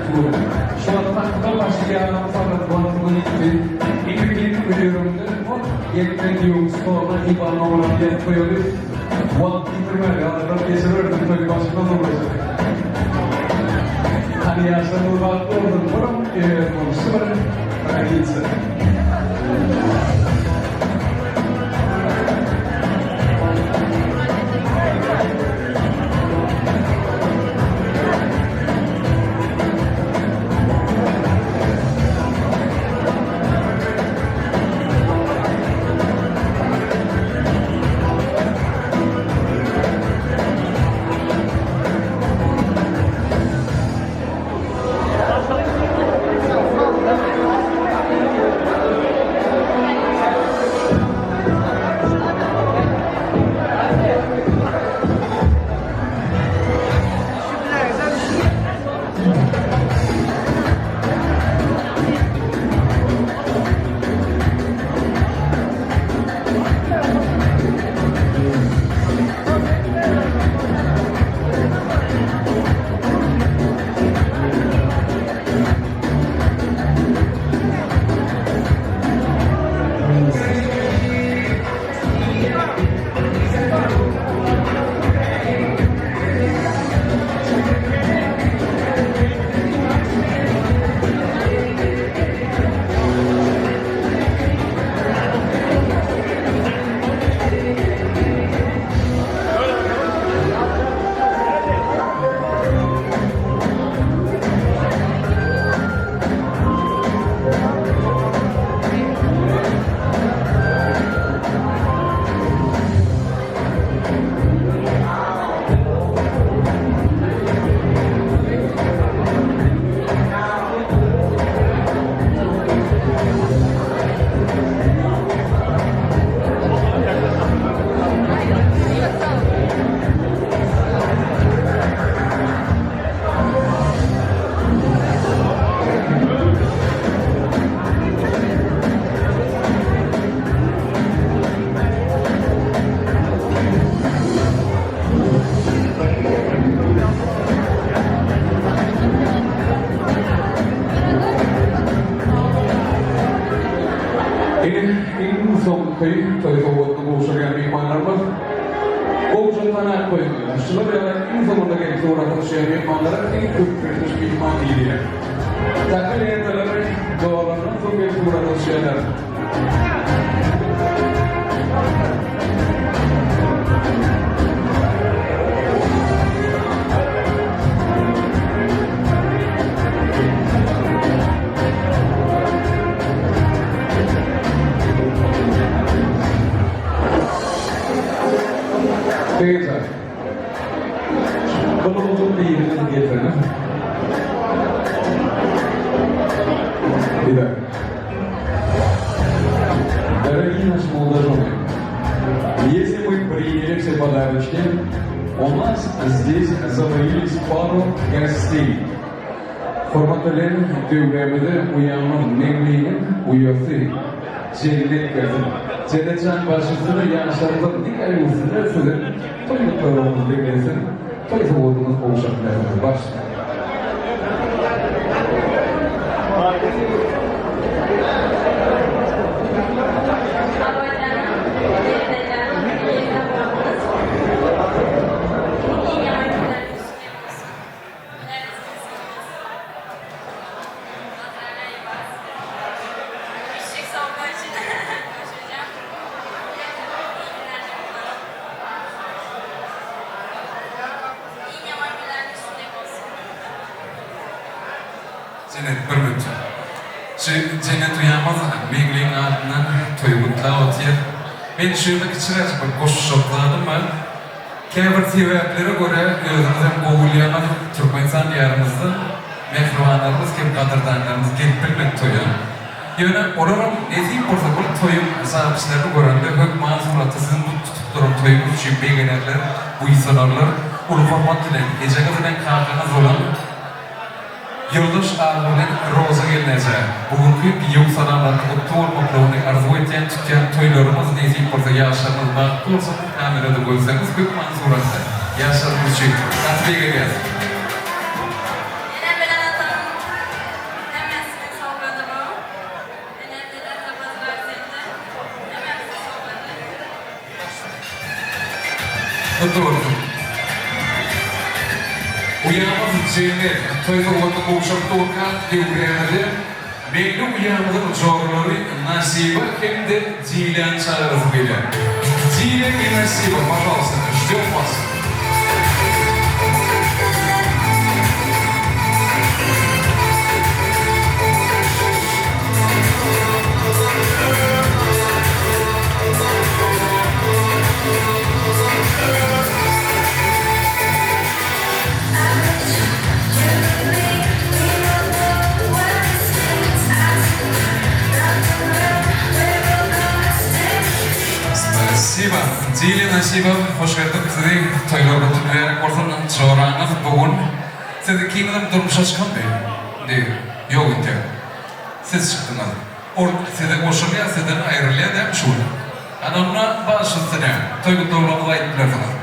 tuğruna. Şu an takımda başlayan fakat bantımın gitti. İlk biliyorum da yetmedi yok. Sonra İBAN'a olan yer koyuyor. Vakit bitirmeli. Aradan geçirirdim. Tabii başına da olacak. Hani yaşamı vakti oldum. Buram konusu var. Hadi gitsin. Ini son kayıp sayfavotlu boğuşan mihmanlarımız boğuşan tanık koymuyorlar. Şuna beraber en sonunda gelip sonra taşıyan mihmanlara en çok kırmış mihman değil. Takıl yerleri doğalarından son gelip sonra taşıyanlar. Teyze, bunu uzun bir yerine getirelim. Bir dakika. Дорогие наши молодожены, если мы приняли все подарочки, у нас здесь заварились пару гостей. Hürmetler dövlemede uyanmanın nemliğinin uyası. Cennet kızı. Cennetcan başısını yaşardan dikkat olsunlar size. Toyluklarımız dinlesin. Toy savunduğunuz oluşaklarımız başlayın. Cennet bir müddet. Cennet uyanmaz, Megli'nin ardından toygunla otuyor. Ben şöyle geçireceğim, koşu şokladım ben. Kemer sebeplere göre özümüzden kovulayan Türkmenistan diyarımızda mehribanlarımız, kim kadırdanlarımız gelip bilmek toyu. Yani oradan nezih olsa bu toyun sahipçilerini görende hök manzuratı sizin bu tutup duran toyumuz için beğenirler, bu insanlar ulu format dilen, geceki dilen kalkanız olan Yoldaş ağabeyden Roza gelineceği, bugünkü yok sanatlarını mutlu olmaklarını arzu eden tüken toylarımız nezih olsa yaşlarımız baklı olsa kamerada koysanız hük manzuratı yaşlarımız için tatbiye gelsin. Doğru. Uyanmaz içinde toyda olanda boğuşan doğurkan devreyenleri belli uyanmazın zorları nasiba hem de zilen çağırız bile. Zilen bir nasiba, pожалуйста, ждем вас. Спасибо. Дили Насиба, hoş geldin. Sizi toylarda tüyerek ortadan çağıranız bugün. Sizi kimden durmuşa çıkan değil. Yok inte. Siz çıktınız. Sizi koşulya, sizden ayrılya dem şu. Anamla başüstüne. Toygu doğrulama ayıplar falan.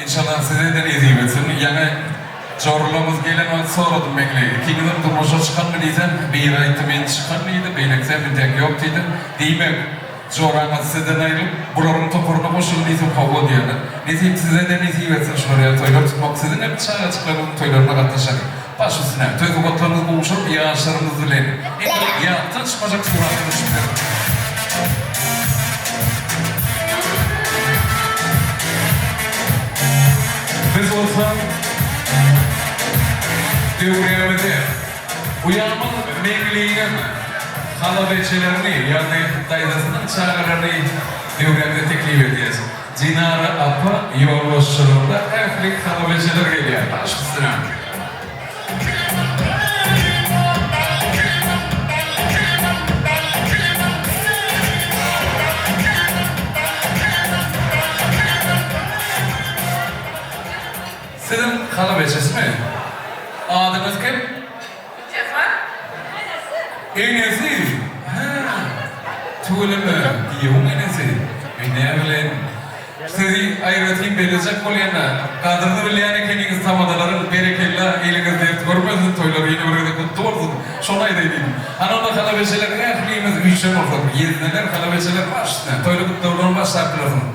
İnşallah size de nezih etsin. Yani zorluğumuz gelen o soradım bekleyin. Kimden durmuşa çıkan mı diysen, bir ayıttım en çıkan mıydı, beylekse bir tek yok dedi. Demek zorluğumuz sizden ayrılıp, buranın toparına boşun diysin kavga diyorlar. Nezih size de nezih etsin şuraya toylar tutmak sizin hep çağa çıklarının toylarına katlaşar. Baş üstüne, toy kubatlarınız buluşup yağışlarınızı dileyin. Yağıttan çıkacak suratını çıkıyor. Biz olsa devriyemede uyanmanın megliğine halabeçelerini yani daydasının çağrılarını devriyemede teklif edeceğiz. Cinara Apa yollaşırında Efrik halabeçeler geliyor. Baş üstüne. Sizin halabeçesi mi? Adınız kim? Cefa. Enesi. Tuğlu mu? Diyum enesi. Ne bileyim. Sizi ayrıtayım verecek olayana. Kadını bileyene kendiniz tamadaların berekella eliniz dert görmezsin toyları yine buraya kutlu olsun. Şuna edeyim. Anadolu halabeçeler ehliyimiz güçlü olsun. Yedineler halabeçeler başına. Toylu kutlu olun başlarlarını.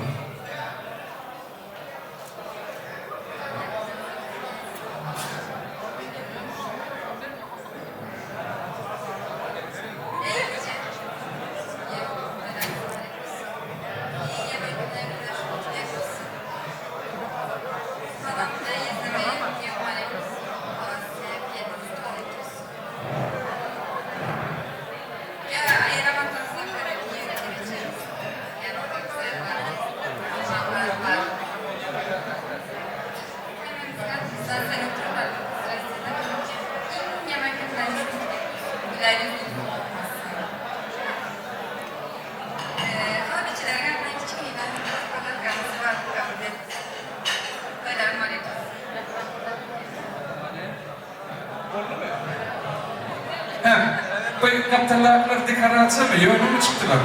tallaklar dekoratsiya mı? Yo'lga mı çıktılar?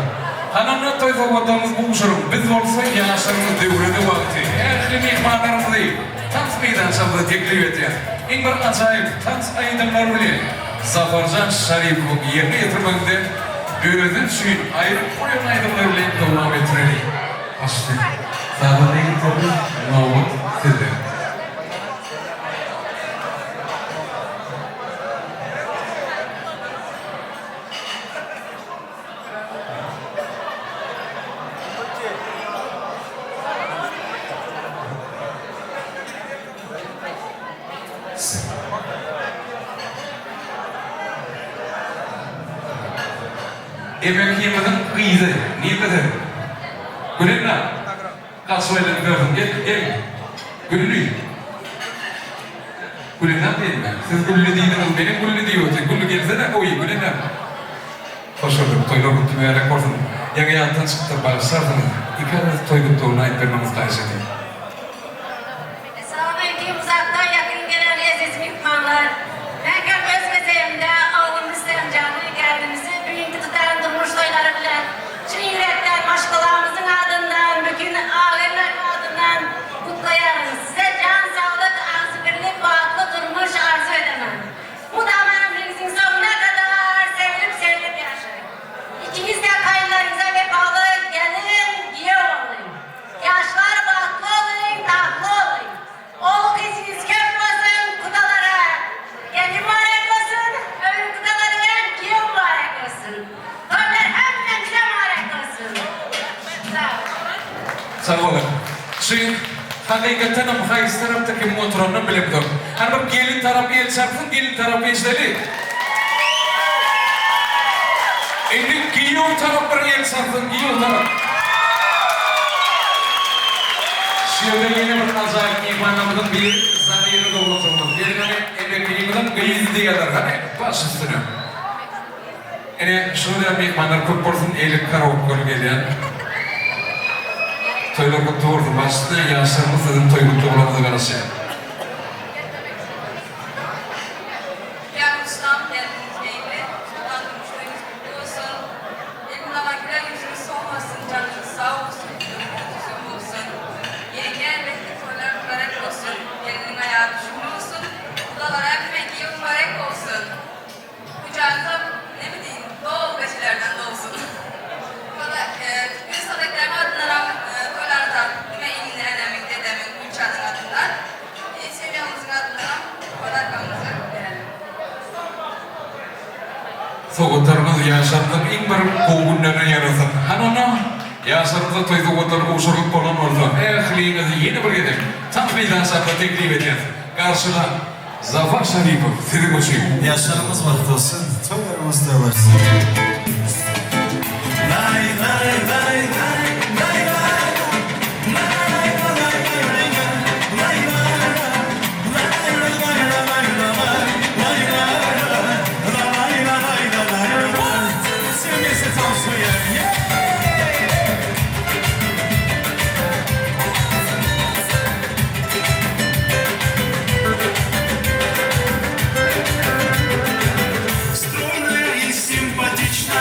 Hanımla toy zavodumuz bu uçurum. Biz olsa yaşlarımız devrede vakti. Erkli mehmanlarımız değil. Tans meydan şabda teklif etiyor. En bir acayip tans aydınlar bile. Zafarcan Şaripov yerine getirmekte böyleden suyun ayrı koyan aydınlar bile devam ettireli. Başlık. Sağda ne getirdi? Mahmut sizde. Emek yemeden kıydı. Niye kadar? Gülün lan. Kasvayla gördüm. Gel. Gülünü. Gülün lan değil mi? Siz gülünü değildiniz. Benim gülünü diyorsunuz. Gülü gelsene oyu. Gülün lan. Hoş bulduk. Toylar kutlumayarak koydum. Yanı yantan çıktı. Bağışlardınız. İkiniz toy kutluğuna ait vermemiz karşı edeyim. Selamünaleyküm. Uzaktan yakın gelen aziz mihmanlar. Ben öz mezeyimde ağlımızdan canlı geldiğimizi büyük tutan durmuş toyları bilen şu yürekten maşkalarımızın adından, bugün ağırların adından kutlayarız. Size can sağlık, ağzı birlik, vaatlı durmuş arzu edemem. Bu damarımızın sonuna kadar sevilip yaşayın. İkiniz de kayınlarınıza vefalı gelin, giye olun. Yaşlar vaatlı olun, tatlı olun. Oğul kızınız köp olsun kudalara. Gelin mübarek olsun, öbür kudalara giye mübarek olsun. Toylar hepimize mübarek olsun. Sağ olun. Sağ olun. Şimdi hakikaten ama hayız taraftaki motorunu bilipdim. Hani gelin tarafı el çarpsın, gelin tarafı işleri. Şimdi giyiyor taraf bir el çarpsın, giyiyor taraf. Şimdi yeni bir acayip mihmanımızın bir zaniyeli doğrultumuz. Gelin hani emekliliğimizin kıyızı diyorlar. Hani baş üstüne. Yani şurada mihmanlar köp olsun, elik karavup kolu gelen. Toylar kutlu oldu. Başta yaşlarımız dedim toy kutlu olamazı karşı. Değerli Müslüman, kendiniz beyli, Sultan Gümüşleriniz kutlu olsun. Elimde makineler yüzünüz soğumasın, canınız sağ olsun, gözünüz olsun. Yenge elbette toylar mübarek olsun, gelinin ayağı düşünme olsun. Kudalara ekmek yiyin mübarek olsun. Kucağınıza ne bileyim, doğal beşilerden de olsun. Tüpün sadaklarımı adına toylardan, kime ilgili enemin, dedemin, Gülçan'ın adından. Seviyamızın adından toylar kanımızı verelim. Soğutarımız yaşamdan en bir kovgunlarını yarasın. Hanımla yaşamda toy soğutarı uçurup olan oldu. Ehliyinizi yeni bir gidip tam meydan şartla teklif edeceğiz. Karşılan Zafer Şaripov, sizi koşuyum. Yaşlarımız vakti olsun. Toylarımız da varsın. Lay lay lay lay lay lay. Lay lay lay lay lay. Lay lay lay. Lay lay lay lay lay. Lay lay lay. Lay lay lay lay lay. Sevgisi tam suya. Стройная и симпатичная.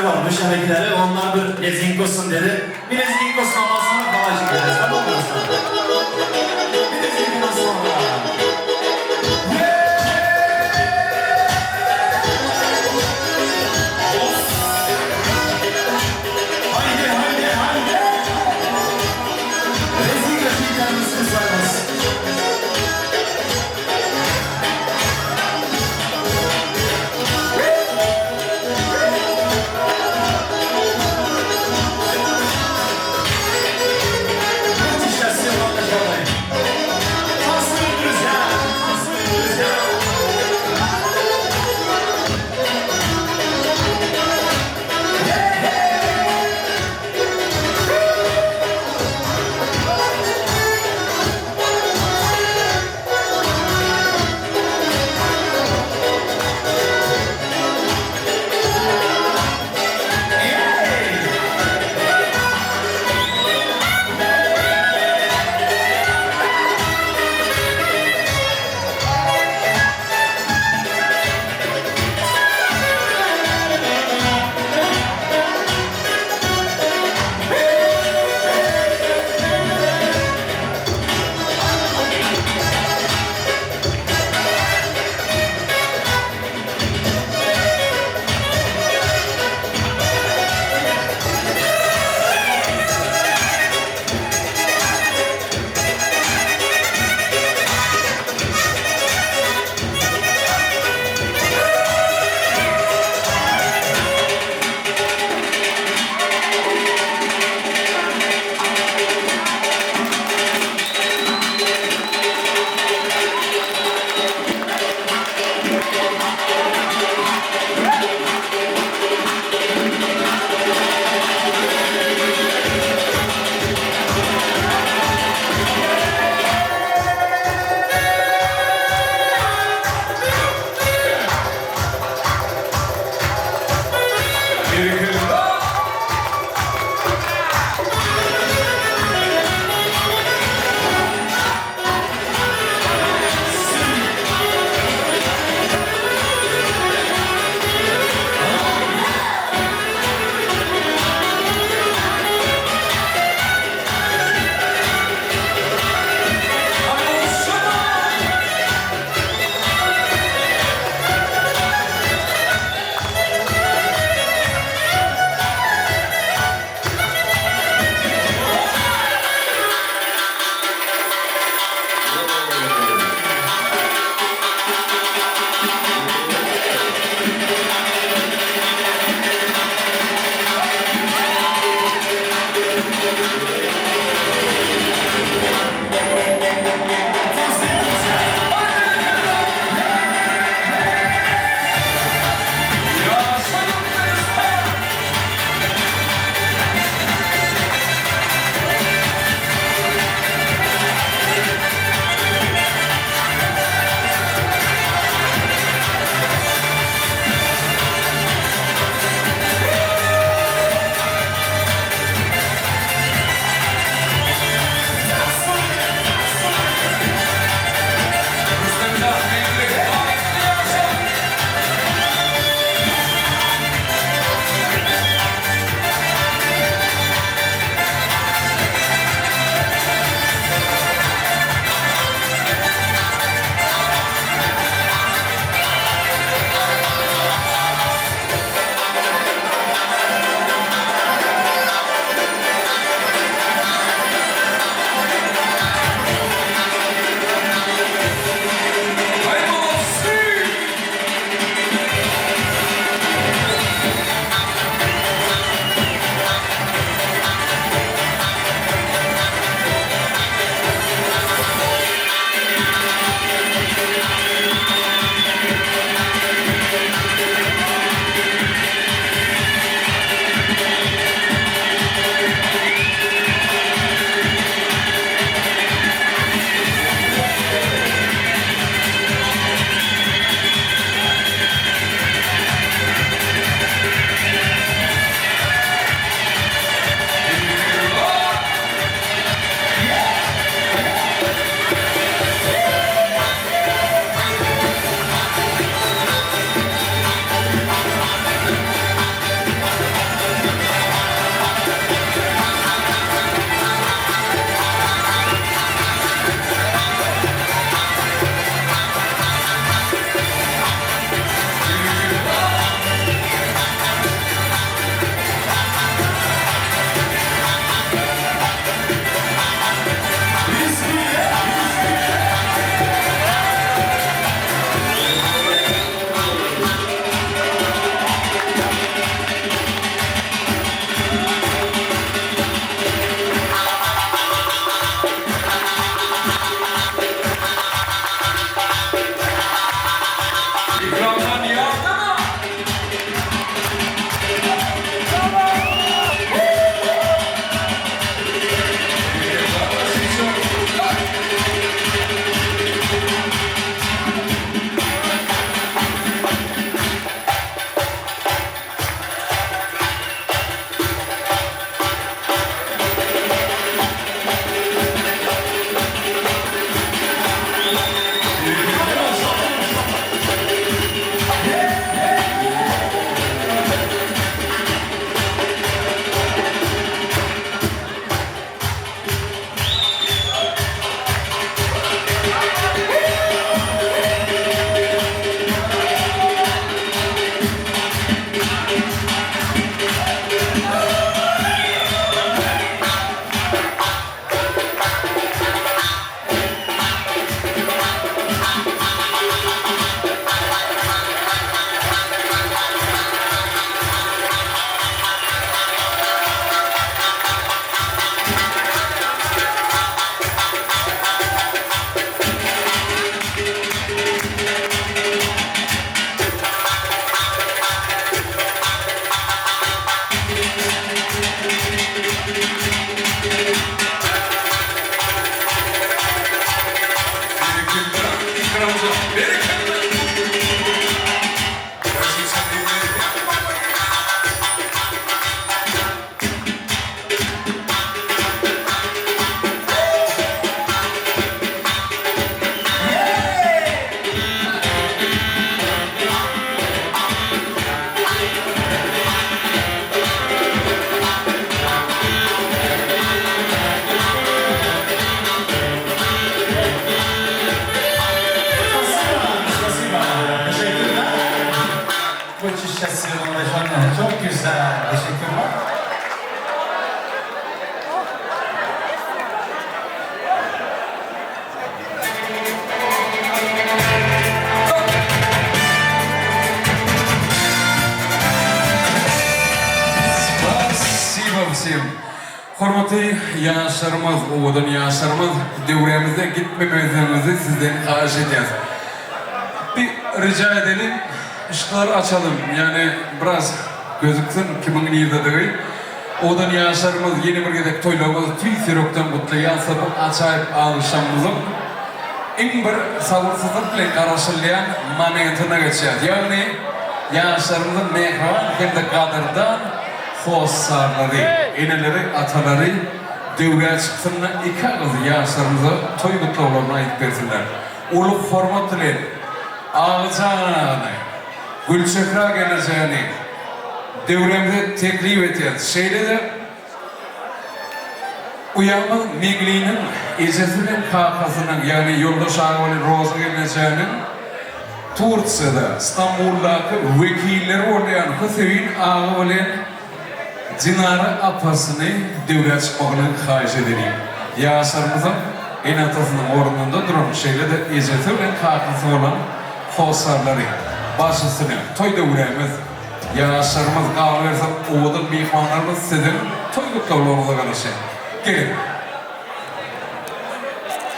arkadaşlar varmış emekleri. Onlar bir lezing olsun dedi. Bir lezing olsun ondan sonra kalacak ederiz. Tamam mı dostlar? Bir lezingden sonra. Haydi haydi haydi. Lezing açıyken mısın sarmaz? Yaşasın. güzel. Teşekkürler. Спасибо всем. Hormatly yaşlarımız, oğudun yaşlarımız, devremizde gitmemezliğimizi sizden xahiş edeceğiz. Bir rica edelim, ışıkları açalım. Yani biraz gözüksün kimin neydedir. Oğudun yaşlarımız yeni bir gedek toylamız, tüy sürükten mutlu yansıp açayıp alışamızın en bir sabırsızlık ile karşılayan momentine geçeceğiz. Yani yaşlarımızın mehran hem de kadırdan hossarları, eneleri, ataları devreye çıksınlar, iki kız yaşlarımıza toy kutlularına ait versinler. Uluk format ile ağlayacağını, gülçekra geleceğini devremize teklif edeceğiz. Şeyde de uyanma Megli'nin ecesinin kakasının yani yoldaş ağabeyinin Roza geleceğinin Turciya'da, İstanbul'daki vekilleri olayan Hüseyin ağabeyinin Cinara apasını devreye çıkmakını xahiş edelim. Yaşlarımızın en atasının ornunda duran şeyle de ecesi ve kakası olan hossarları başısını toy devremiz. Yaşlarımız kahve verse oğudun mihmanlarımız sizin toy kutlularınıza karışın. Gelin.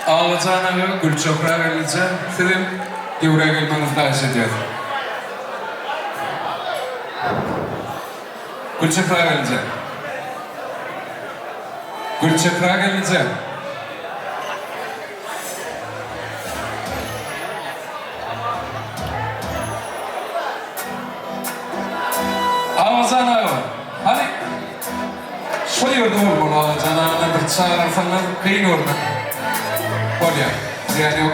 Ağlayacağına Gülçokra gelince sizin devreye gelmenizi xahiş ediyoruz. Gülçekra gelince. Gülçekra gelince. Ağzana hani soyurdu mu ağzana bir çağırırsanız kıyın orada. Olya. Yani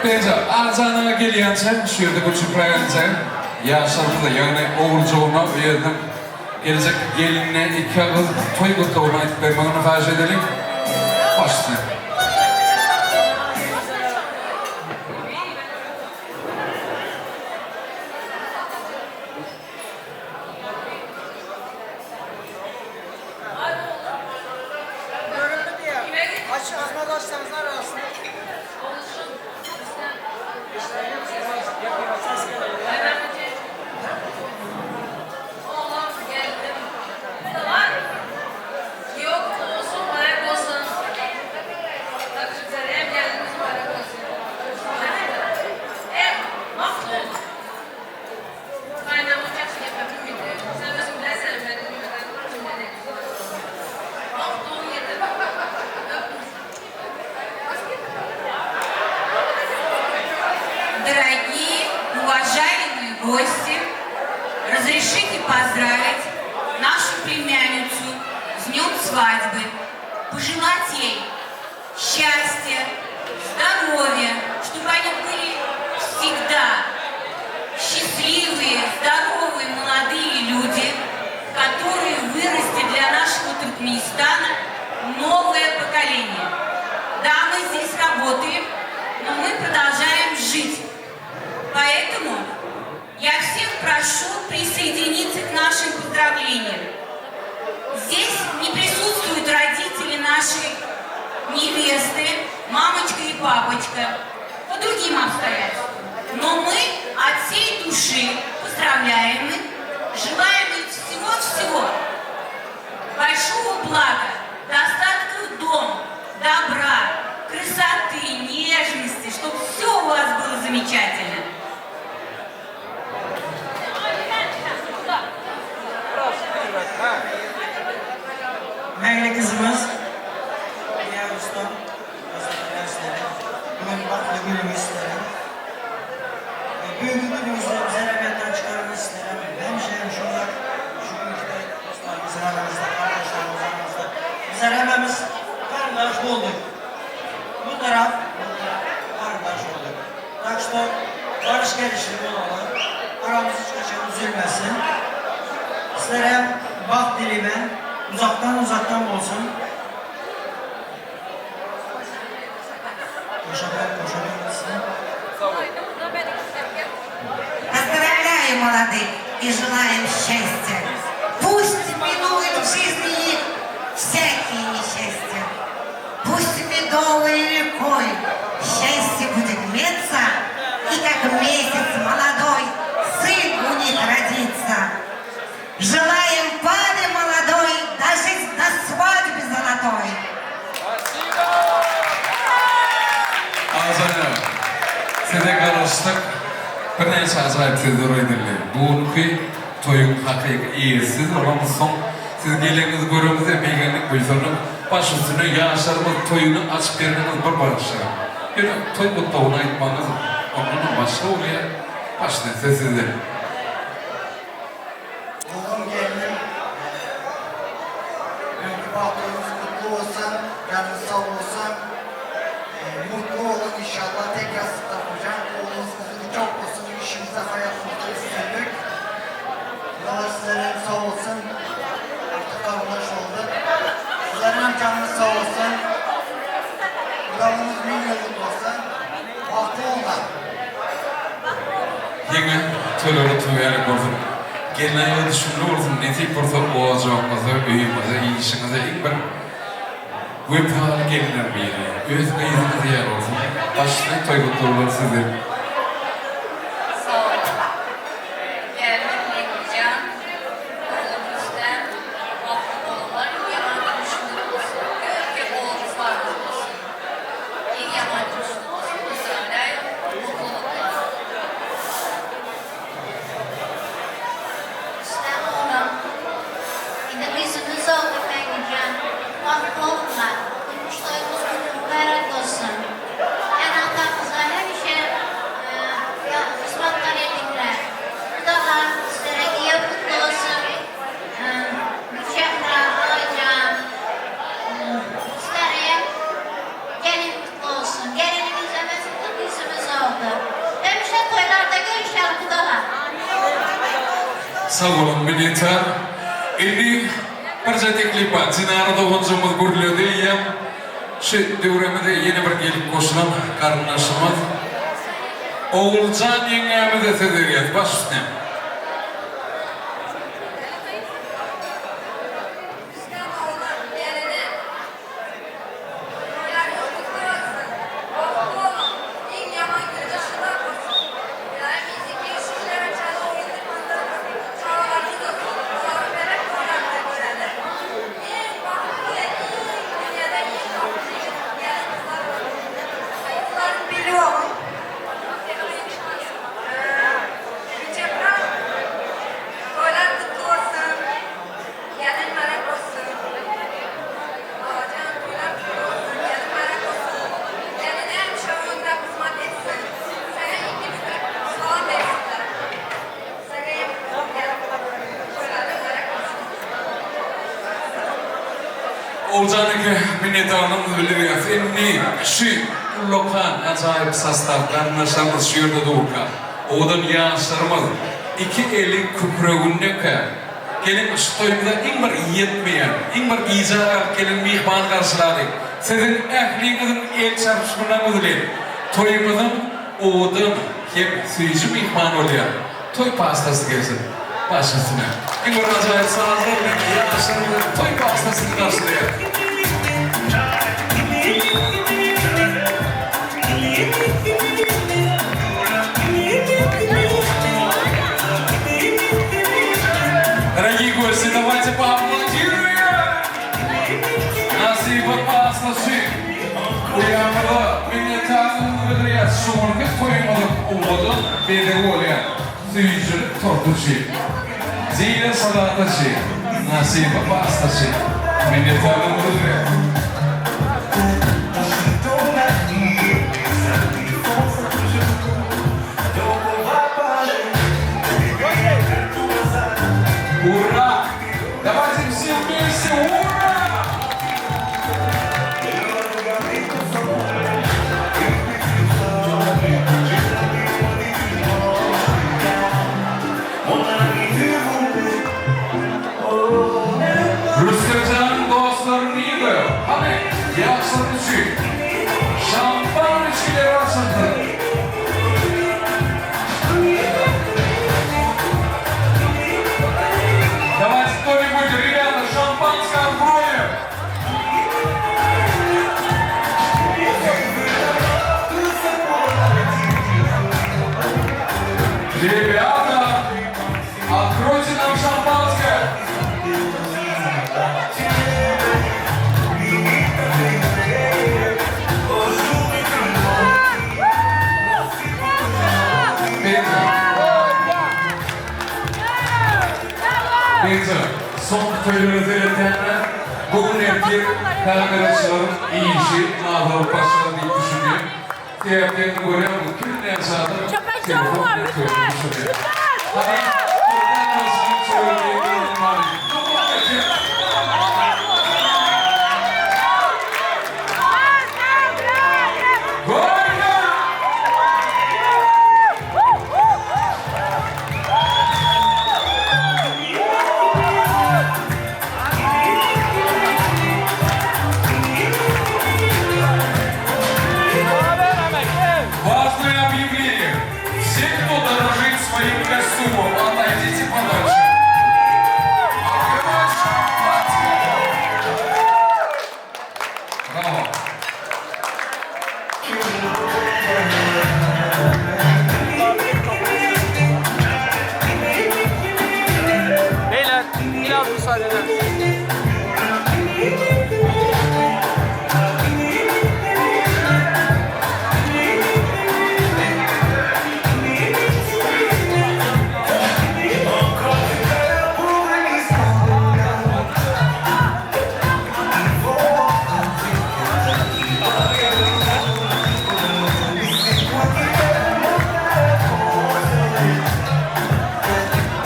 bence ağzana geliyorsa şurada Gülçekra gelince yaşlarımızda yani oğulcuğuna verdim. Gelecek gelinine iki kız toy kutluğuna vermeni xahiş edelim. Başlayın. Дорогие, уважаемые гости, разрешите поздравить нашу племянницу с днем свадьбы, пожелать ей счастья, здоровья, чтобы они были всегда счастливые, здоровые, молодые люди, которые вырастят для нашего Туркменистана новое поколение. Да, мы здесь работаем, но мы продолжаем жить. Поэтому я всех прошу присоединиться к нашим поздравлениям. Здесь не присутствуют родители нашей невесты, мамочка и папочка, по другим обстоятельствам. Но мы от всей души поздравляем их, желаем им всего-всего, большого блага, достатка в дом, добра, красоты, нежности, чтобы все у вас было замечательно. Meyli kızımız, Dünya Usta, bugün baklı günümüz isterim. Bugün günümüzde bize rağmetten çıkarını isterim. Hemşehrim şurada, şu ülkede dostlarımızın aramızda, kardeşlerimizin aramızda. Bize rağmemiz kardeş olduk. Bu taraf kardeş olduk. Tak что barış gelişimi olalım. Aramız hiç kaçan üzülmesin. Sizlere bak dilime. Uzaktan olsun. Koşabilir misin? Поздравляем молодых и желаем счастья. Пусть минуют в жизни их всякие несчастья. Пусть медовой рекой счастье будет литься, и как месяц молодой сын у них родится. Желаем пары молодой дожить до свадьбы золотой. Ağzına size karıştık. Bir neçe acayip sizler öydürler. Buğunki toyun hakiki iyisiz olan son siz geliniz görümüze beğenlik buysanıp baş üstüne yaşarımız toyunu açıp verdiğiniz bir barışlar. Yani toy kutluğuna aytmanız onunla başka oluyor. Başlayın size. Oğlum gelinim, bugünkü bahtınız kutlu olsun, canınız sağ olsun. Mutlu olun inşallah, tek yastıkta hocam. Oğlunuz kızını çok olsun, işimizde hayatımızda istedik. Allah sizlerin sağ olsun. Artık kardeş olduk. Sizlerin canınız sağ olsun. Kralımız bin yıllık olsun. Bahtı olun. Yine tölörü tüyerek olsun. Gelin ayı düşünülü olsun. Netik bursa boğazcağımıza, öyümüze, işinize ilk bir Vüphal gelinler biri. Öz kıyızınız yer olsun. Başlayın toy kutluğular size. Sağ olun. Geldim Neklican, oğlumuzdan vakti olanlar yaman düşünür olsun. Gör ki oğlumuz var olsun. En yaman düşünür olsun. Güzeller, mutluluklar. İşte oğlum, yine yüzümüz oldu Mengücan. Vakti oldular. Kuşlarımız mübarek olsun. Yani atamıza her işe hizmetler edinler. Daha sizlere iyi kutlu olsun. Mükemmel alacağım. Sizlere gelin kutlu olsun. Gelinimiz emesinde yüzümüz oldu. Hemşe toylarda görüşelim kudalar. Sağ olun milletler. Şimdi bir teklif var. Zinarı doğuncumuz gürlüğü diyeyim. Şu devremede yeni bir gelip koşulan kardeşimiz. Oğulcan yengemize sezeriyet. Baş üstüne. Bizden oğlan gelini. Yani kutlu olsun. Vakti olun. En yaman gülüşüne olsun. Yani bizdeki işçilere çalı oyunlarımızda çağlarımız olsun. Çağrı vererek koyarlar göreler. En vakti, en dünyada en vakti. Yani kızların biri olun. Çepran, toylar kutlu olsun. Gelin merak olsun. Ağacan toylar kutlu olsun. Gelin merak olsun. Gelin en şovunda hizmet etsin. Sana ikimiz de salam versinler. Sana gelin toylarda merak olsun. Oğulcan'daki minnettarlığımızı bildiriyoruz. Şimdi şu lokal acayip sastav kardeşlerimiz şu yerde doğurka. Oğudan yaşlarımız iki elin küpreğinde kaya. Gelin şu toyumuza en bir yetmeyen, en bir icabı gelin mihman karşıladık. Sizin ehlinizin el çarpışmalarınızı bilin. Toyumuzun oğudan hep suyucu mihman oluyor. Toy pastası gelsin. Baş üstüne. En bir acayip sanatlarla yaşlarımızın toy pastasını karşılıyor. Дорогие гости, давайте поаплодируем! Nasip pastası. Uyanmalı minnettarlığını bildiriyet. Şuurluk toymalık umudun bedi oluyor. Suyuculuk tortucu. Zile salatacı. Nasip pastası. Minnettarlığını bildiriyet. Ура! Давайте все вместе! Ура! Rüstemcan'ın dostları neydi? Neyse, son toylarınızı iletenler, bugün erkek kameraçıların iyi işi, mağazalı başladı diye düşünüyor. Diğerlerini görüyor mu? Kimin en sağda? Telefon ne koyuyor? Hadi, buradan nasıl söyleyebilirim abi? Важное объявление. Все, кто дорожит своим костюмом, отойдите подальше. Открывать платье. Браво. Beyler biraz müsaade eder misiniz?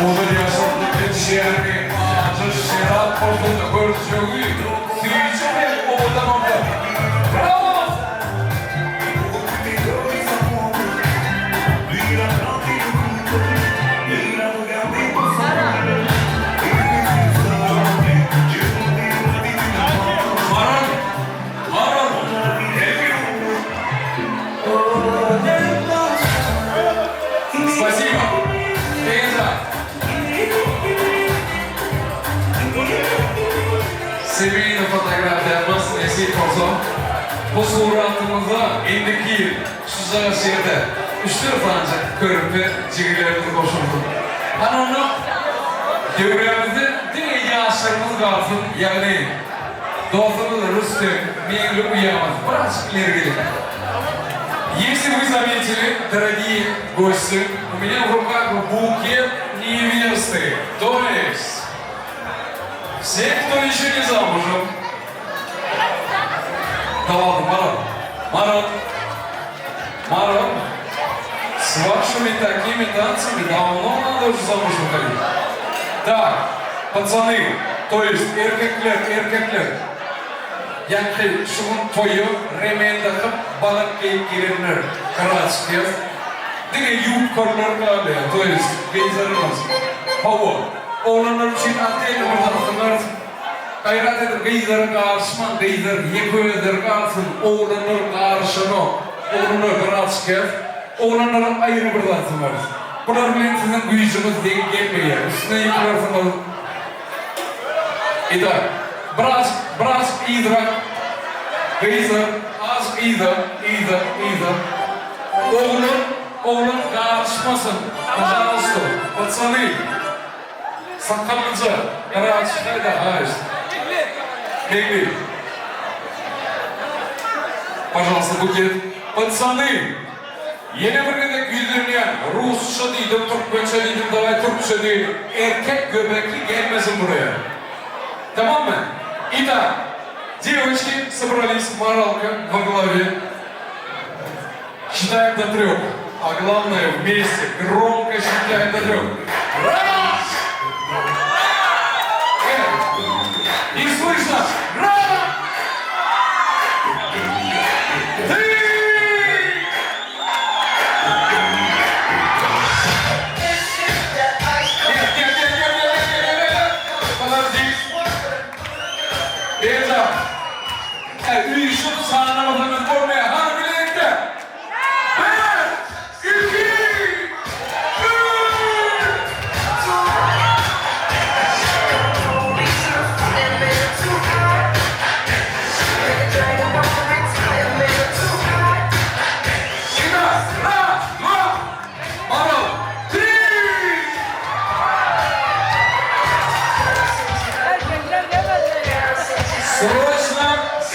Odur yaşamdaki şehri, ağacı şerat portunda görüşüyor. Suyucu ve oğudamamda. Bravo! Marun! Marun! Спасибо! Теза! Семейный фотографиямız nasip olsa, bu suratımıza indiki yıl şu şehirde 3-4 ancak görüp ve cigirlerimizi koşuldu. Hanımla devrimizde diye yaşlarımız kalsın, yani dostumuz Rüstem, Mengli Uyamaz, birazcık ileri gelin. Если вы заметили, дорогие гости, у меня в руках букет невесты. То есть, все, кто еще не замужем. Да ладно, Марат, с вашими такими танцами давно надо уже замуж выходить. Так, пацаны, то есть erkekler. Yani şunun toyu, remen takıp balık keyip girenler, karaçkez. Dige yurt korlar kalıyor, to jest geyzarımız. Hava, oğlanlar için atayla burada gayret edip geyzarı karşıman, geyzar yeköyler karşın, oğlanlar karşını, oğlanlar karaçkez, oğlanlar ayrı buradan var. Bunlar bilen sizin gücünüz denk gelmiyor, üstüne yıkılarsınız. İdar. Брас идра, гейзер, аз идра. Оğlum karışmasın, пожалуйста, пацаны. Sakalınıza, karışmayda, hayır. Бегли. Пожалуйста, букет. Пацаны, yeni bir gidip güldürmeyen, Rusça değilim, Türkçe değilim, davay Türkçe değilim. Erkek göbekli gelmesin buraya. Tamam mı? Итак, девочки собрались моралка во главе. Считаем до 3. А главное, вместе, громко считаем до 3. Раз! Не слышно! Раз! Три! Подожди! Beyza, uyuşup sağlamadığımız olmaya harbilelikte. 1, 2, 3.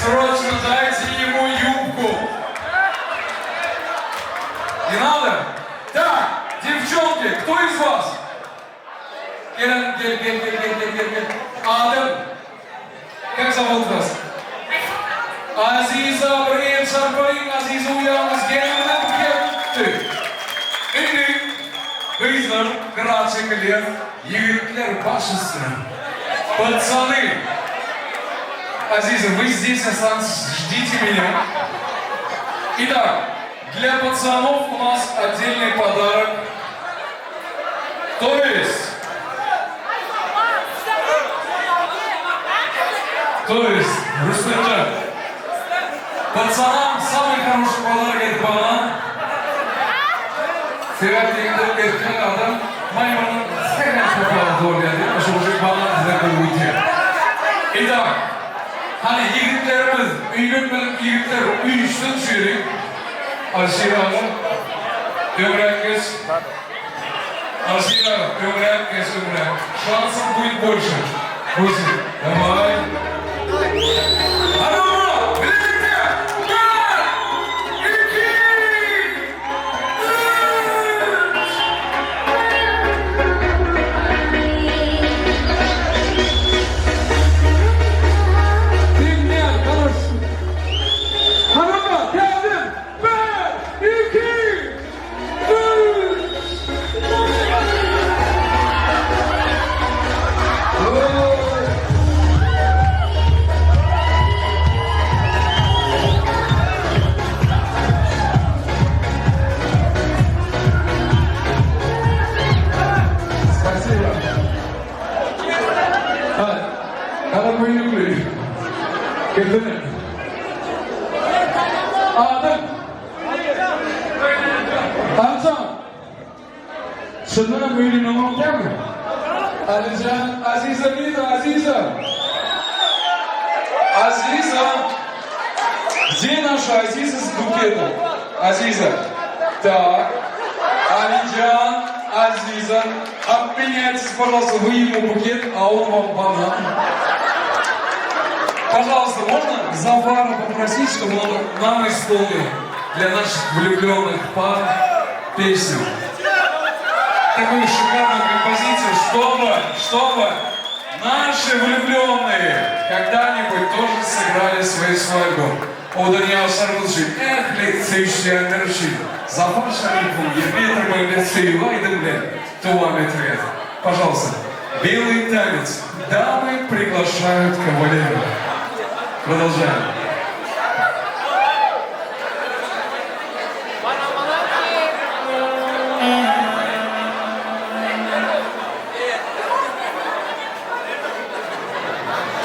Срочно дайте ему юбку. Не надо? Так, девчонки, кто из вас? Gel. Adem. Как зовут вас? Азиза, привет, Шарпарин, Азиза uyanız gelmeden geldi. Şimdi kızlar, kıraçekiler, yigitler başüstüne. Пацаны, Азиза, вы здесь останетесь, ждите меня. Итак, для пацанов у нас отдельный подарок. То есть, Рустамжан, пацанам самый хороший подарок это банан. Sevdiğimde erkek adam maymunun hemen toprağı zorlayan değil mi? Şu banan size uyduruyor. İdam, hani yigitlerimiz, yigitler uyuşsun şöyle. Aşire Hanım, ömrek geç. Aşire Hanım, ömrek geç. Şansın будет больше. Будет. Давай. Adem. Amcam. Şunlara böyle ne oldu değil mi? Alican, Aziza mıydı Aziza? Aziza. Где наша Азиза с букетом? Азиза. Так. Алиджан, Азиза. Обменяйтесь, пожалуйста, вы ему букет, а он вам банан. Пожалуйста, можно Зафара попросить, чтобы он нам исполнил для наших влюбленных пар песню? Такую шикарную композицию, чтобы наши влюбленные когда-нибудь тоже сыграли свою свадьбу. O dünya sarılışın, лицейший için. Zafer Şarif'in 20 метров böyle sevaydım bile devam etmeye. Пожалуйста, белый танец. Дамы приглашают кавалера. Продолжаем.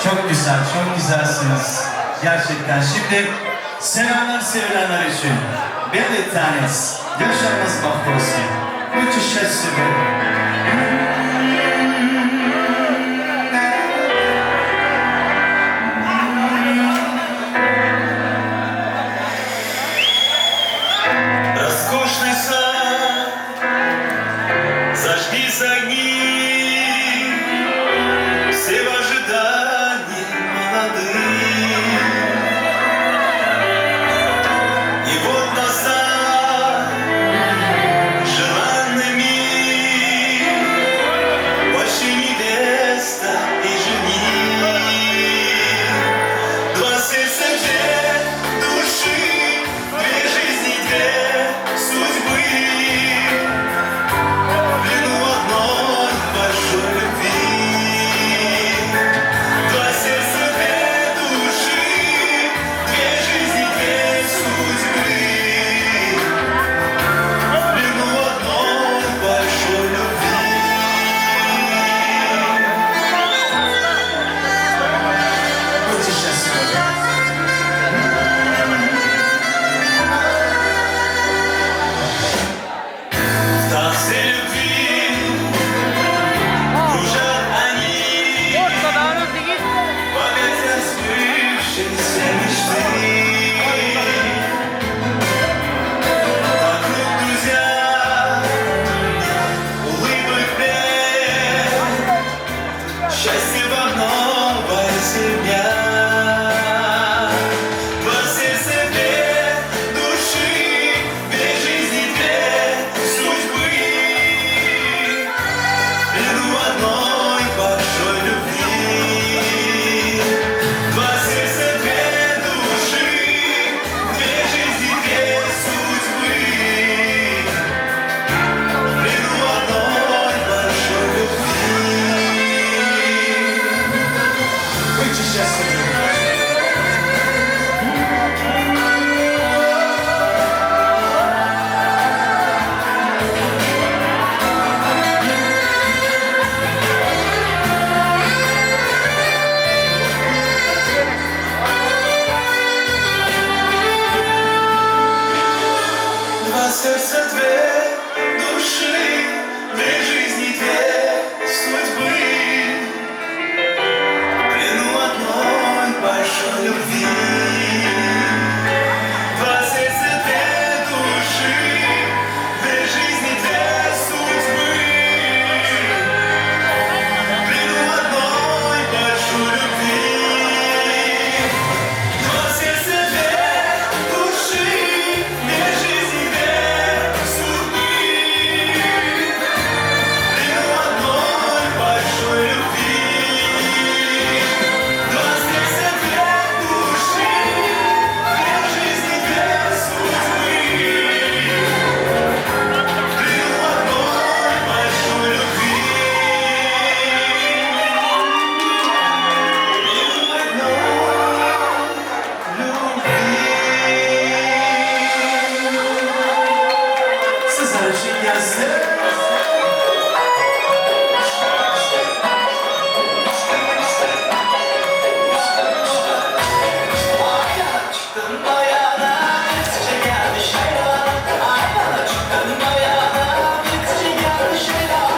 Çok güzel, çok güzelsiniz. Gerçekten. Şimdi sevenler sevilenler için bir tanesi yaşamaz bahtı olsun. Müteşessibim. Роскошный сад, зажги огни, все в ожидании молодые. И вот назад желанный мир сердце две души, две жизни, две судьбы. В плену одной большой любви. Два сердца, две души, две жизни, две судьбы. В плену одной большой любви. Два сердца, две души, две жизни, две судьбы. В плену одной большой любви. Два сердца, две души, две жизни, две судьбы. В плену одной большой любви. Sizler için gelsin. Çıktım ayağına, gittikçe geldi şeyler. Ayağına çıktım ayağına, gittikçe geldi şeyler.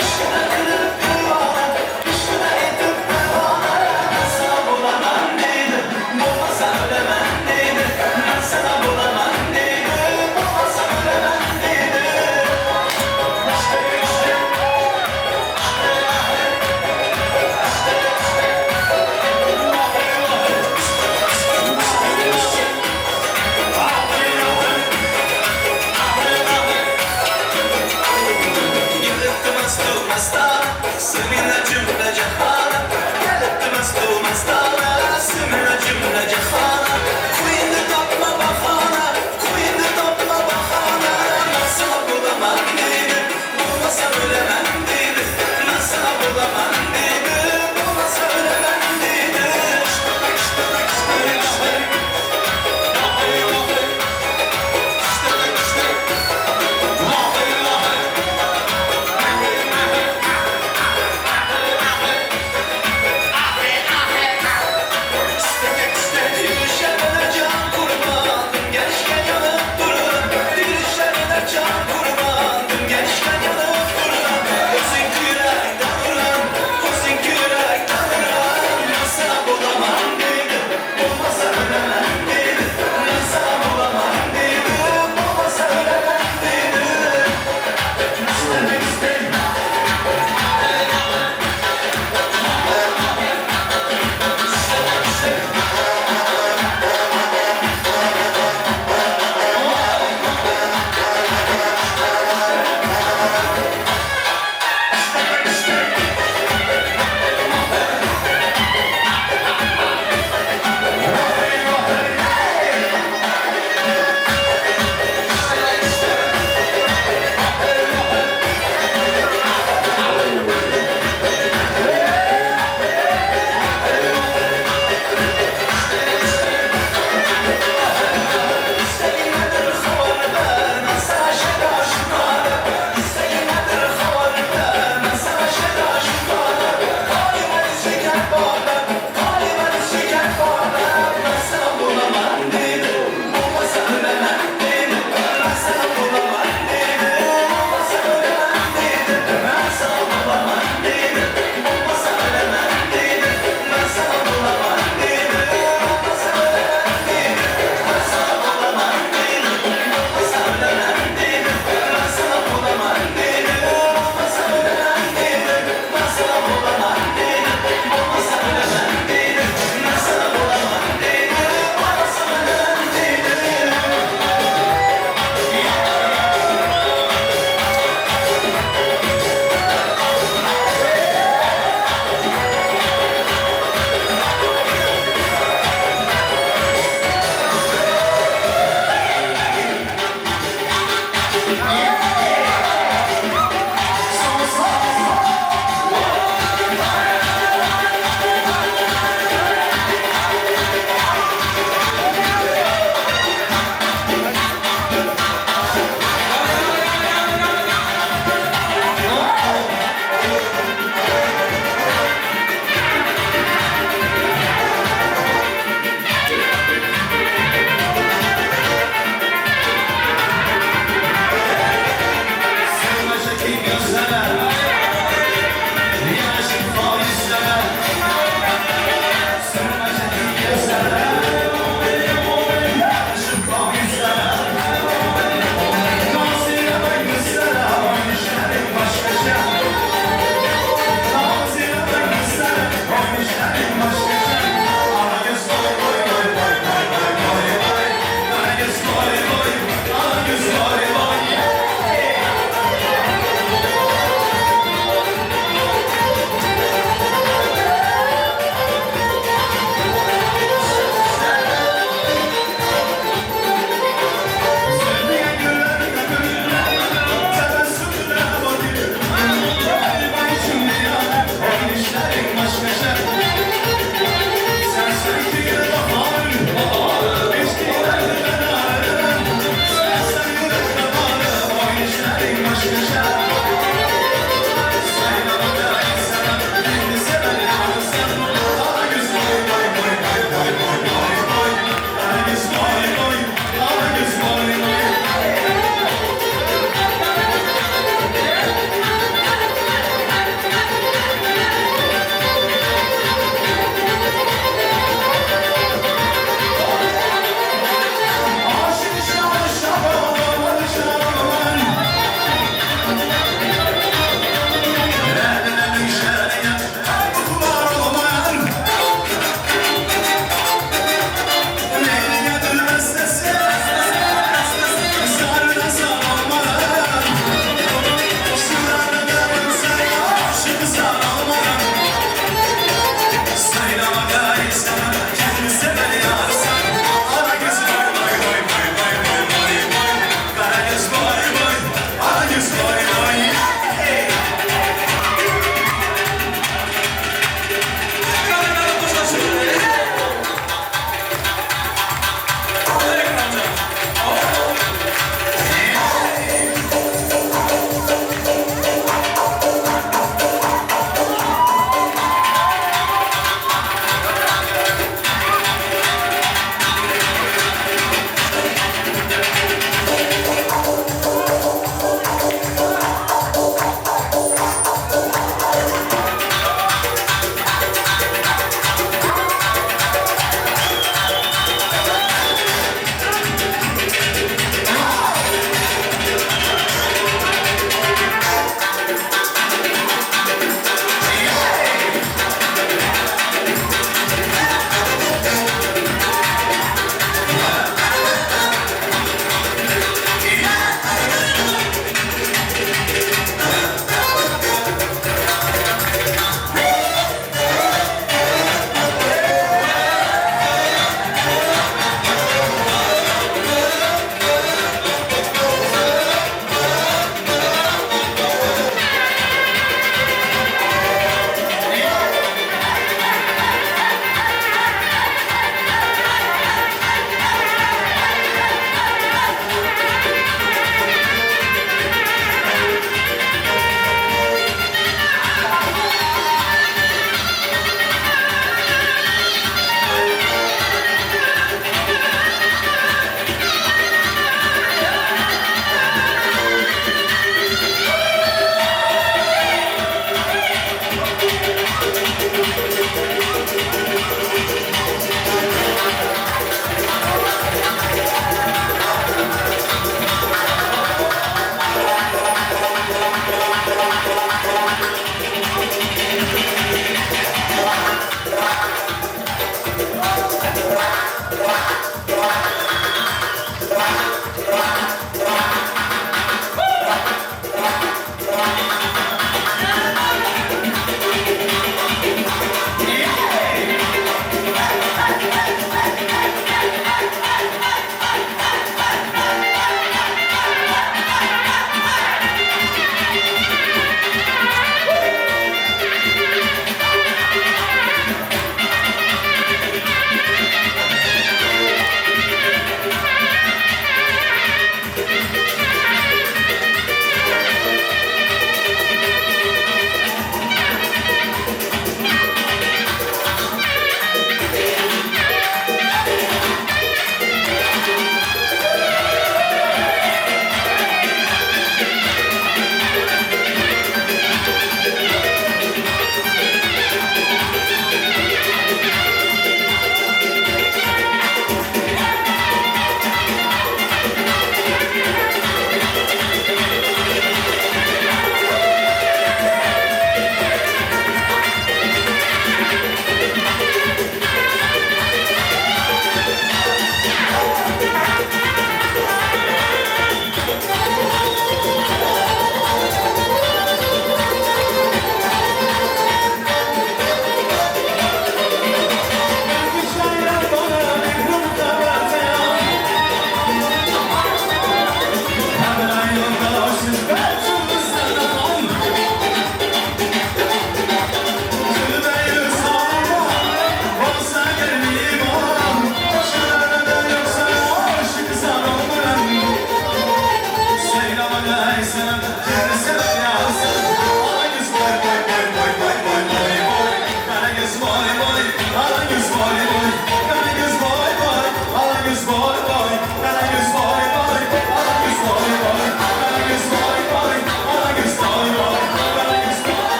Işkına kırıp yuvana, ışkına edip yuvana. Ben sana bulamam neydi, bulmasam ölemem neydi. Ben sana bulamam neydi, bulmasam ölemem neydi. İşte işte. Gelip mastı mastana, seninle cümle cehana. Gelip mastı mastana, seninle cümle cehana. Kuyunu tapma bahana, kuyunu tapma bahana. Ben sana bulamam neydi, bulmasam ölemem neydi. Ben sana bulamam neydi, bulmasam ölemem neydi. Yürüyüşlerine can kurbandım, gençken yanıp durun. Yürüyüşlerine can kurbandım, gençken yanıp durun. Gözün yürekten vurun, gözün yürekten vurun. Ben sana bulamam neydi, bulmasa ölemem neydi. Ben sana bulamam neydi, bulmasa ölemem neydi. İstemek istedim.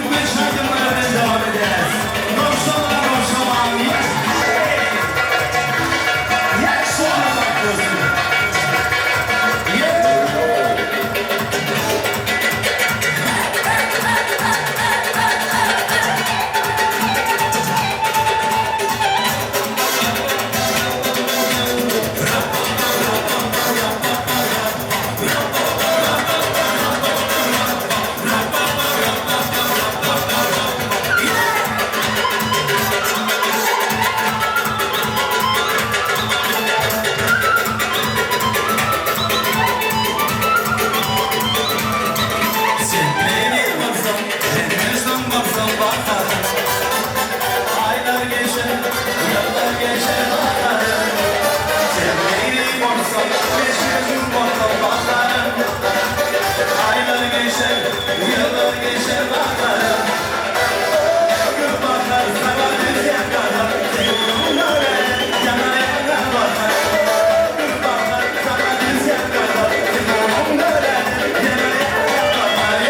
45 adımlardan devam ederiz. Roşlama, roşlama, yaş sonra bakıyorsun. Sen beni baksan, sen gözden baksan bakarım. Aylar geçer, yıllar geçer bakarım. Sen beni baksan, beş gözüm baksan bakarım. Aylar geçer, yıllar geçer bakarım. Gün bakar, sabah düzen kadar. Senin öyle yana yana bakar. Gün bakar, sabah düzen kadar. Senin öyle yana yana bakar.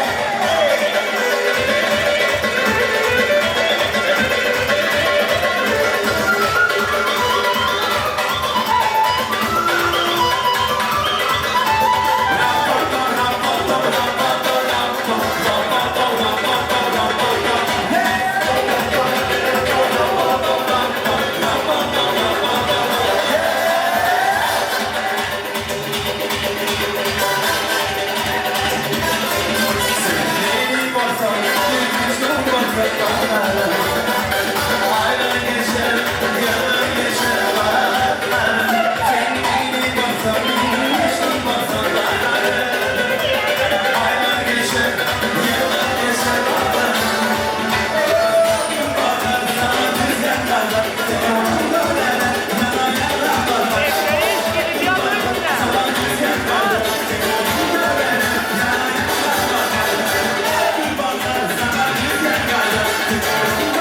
Beni baksan, gözüm baksan bakarım. Aylar geçer, yıllar geçer bakarım. Sen beni baksan, gözüm baksan bakarım. Aylar geçer, yıllar geçer bakarım. Gün bakar, sana düzen kadar. Senin öyle yana yana bakar. Gün bakar, sana düzen kadar. Senin öyle yana yana bakar. Gün bakar, sana düzen kadar.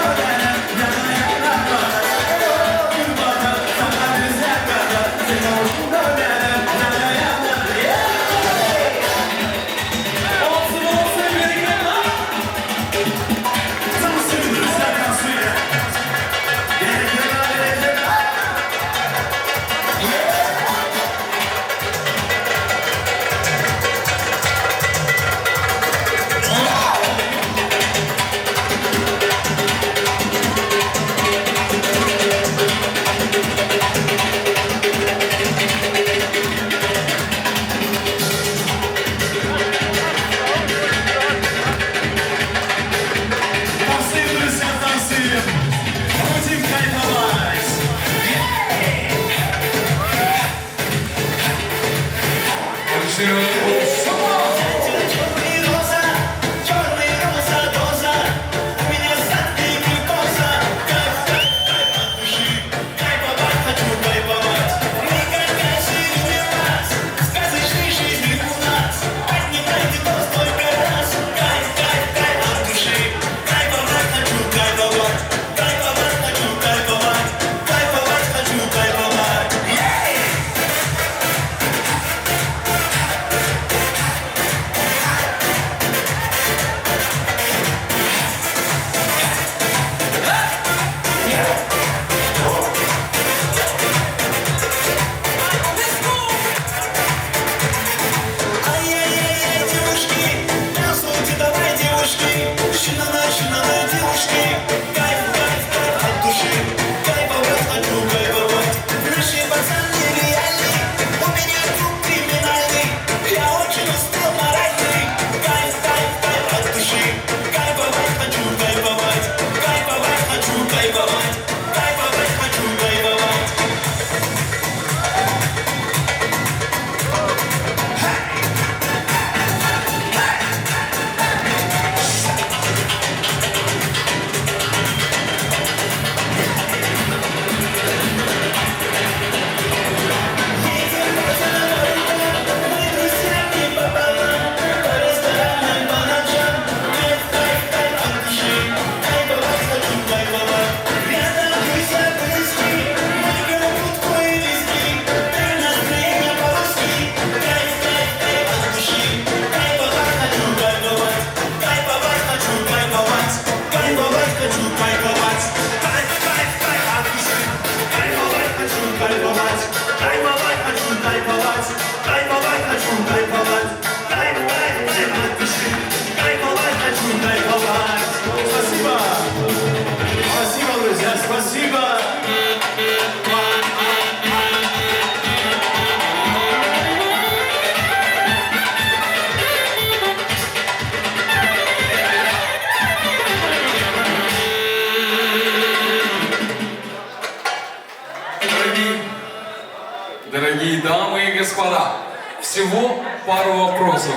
господа, всего пару вопросов.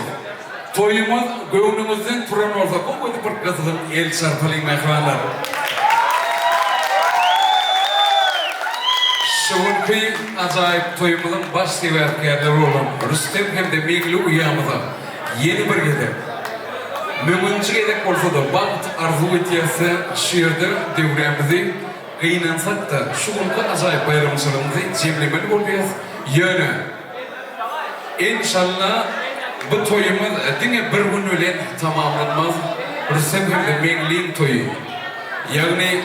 Toyumuz göğünümüzden turan olsa, bu boyda bir kızılım el çarpılayım ekranlar. Şunkı acayip toyumuzun baş severkerleri olan Rüstem hem de Megli uyamıza yeni bir gede. Mümkünçü gedek olsa da baht arzu etiyse şiirde devremizi kıynansak da şunkı acayip bayramçılığımızı cemlemeli olacağız. Yönü. İnşallah bu toyumuz dine bir gün öyle tamamlanmaz. Rüstem hem de Megli'nin toyu. Yani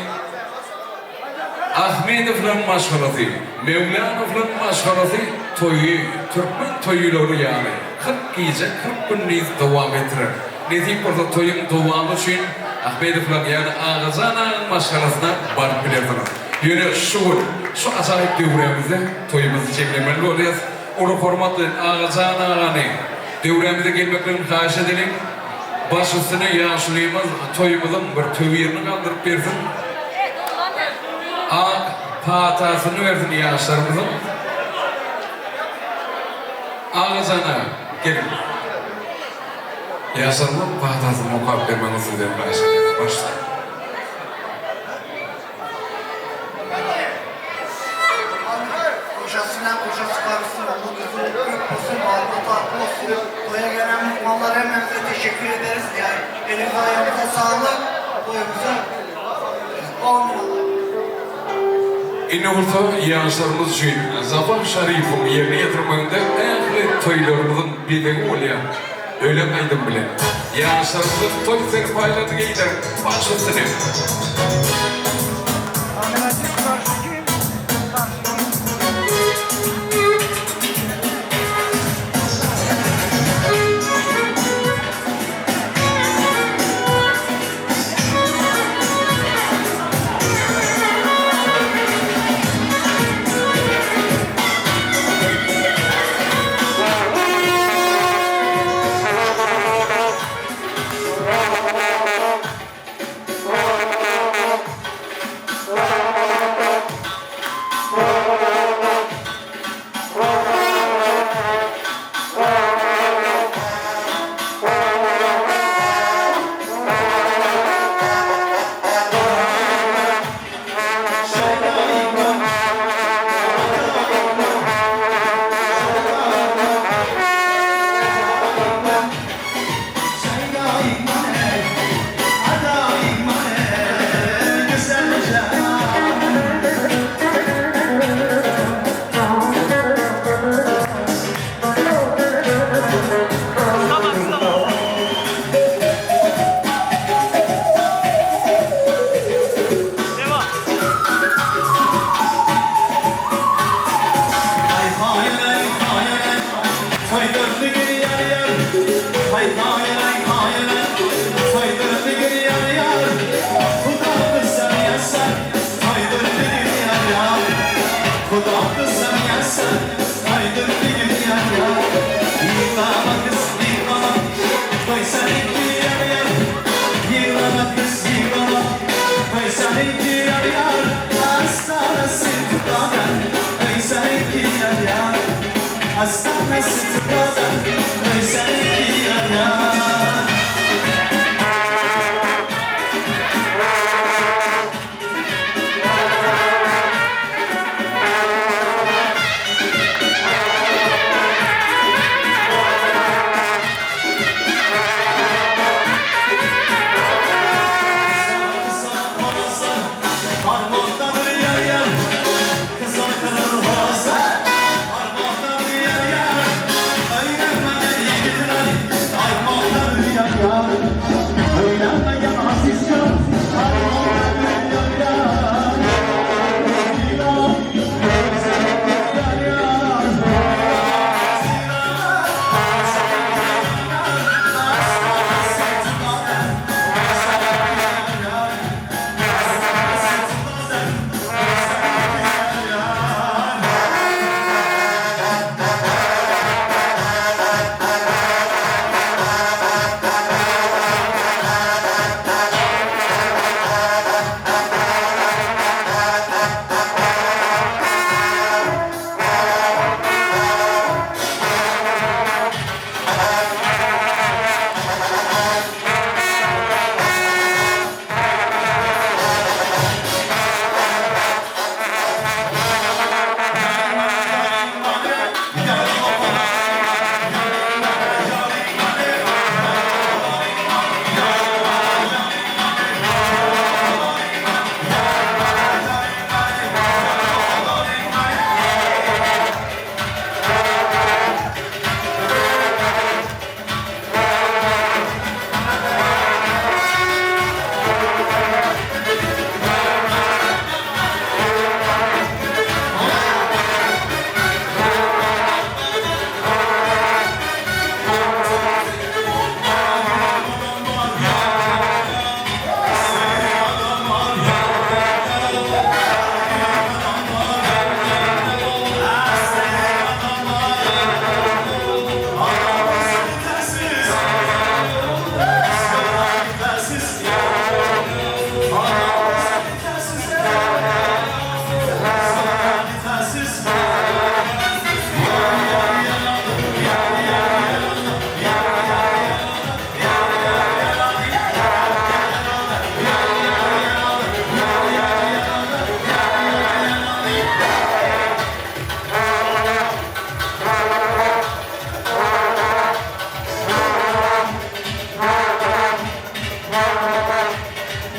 Ahmedov'ların maşharası, Mevlanov'ların maşharası toyu, Türkmen toyuları yani. 40 gece, 40 günlüğüz devam ettirir. Nezik orada toyun devamı için Ahmedov'lar yani Ağızan'ın maşharasına barıp bilirdiler. Yani şu acayip devremizde toyumuzu çeklemeli olacağız. Onu formatlı Ağızan'ı devremize gelmeklerini karşı edelim. Baş üstüne yaşlıyımız toyumuzun bir tövyerini kaldırıp versin. Patasını versin yaşlarımızın. Ağızana gelin. Yaşlarımın patasını okuyup vermenizi dilerim. Başla. Kocasına, kocası karısı, oğlu kızı, öpüsün, ballı tatlı olsun. Toya gelen mutmanlara hepimize teşekkür ederiz. Yani elinize ayağınıza sağlık. Toyumuza 10 lira. İnanılmaz yaşlarımız için Zafer Şerif'in yerine getirmekte ehli toylarımızın bir de oluyor. Öyle miydim bile? Yaşlarımızın toy serpayladı gider. Baş üstüne.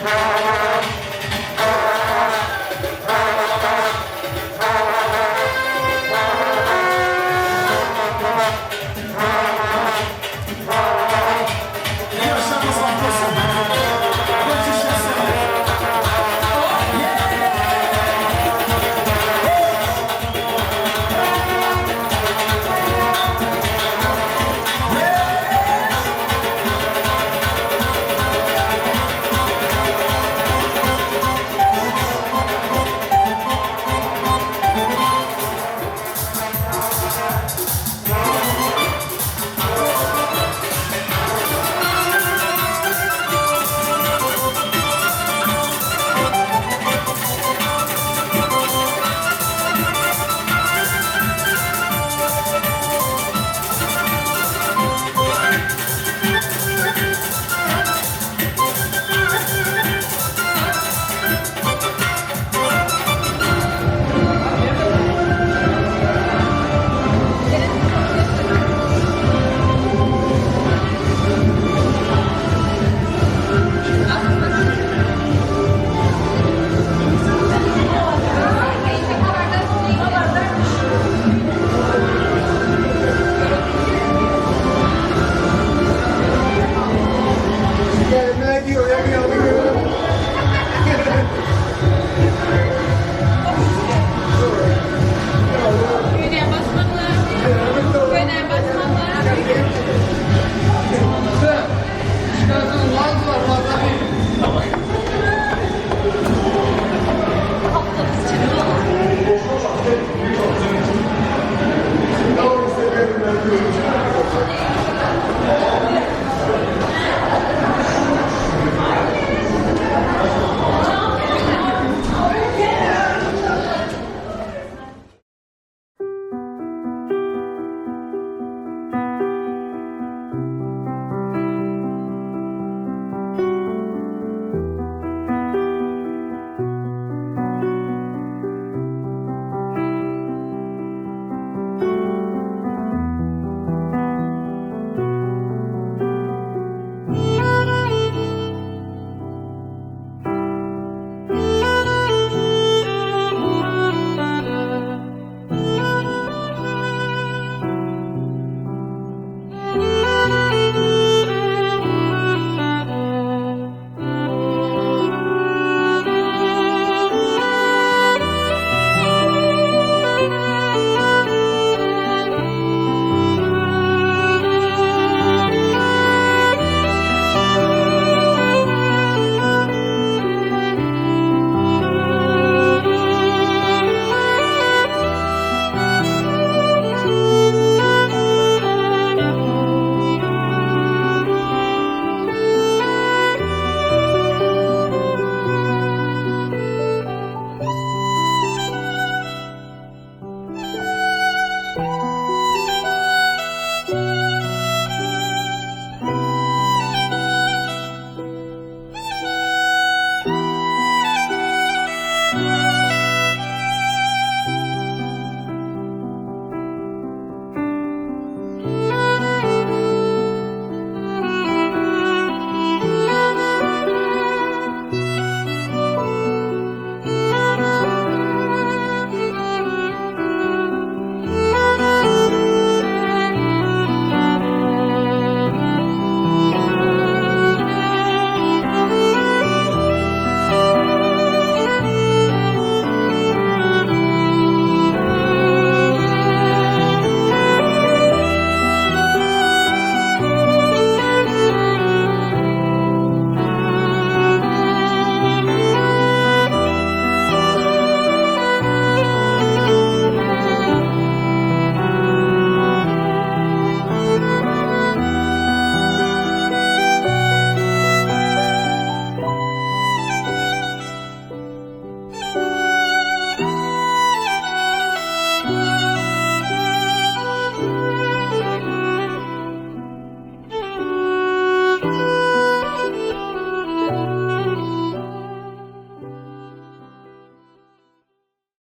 Thank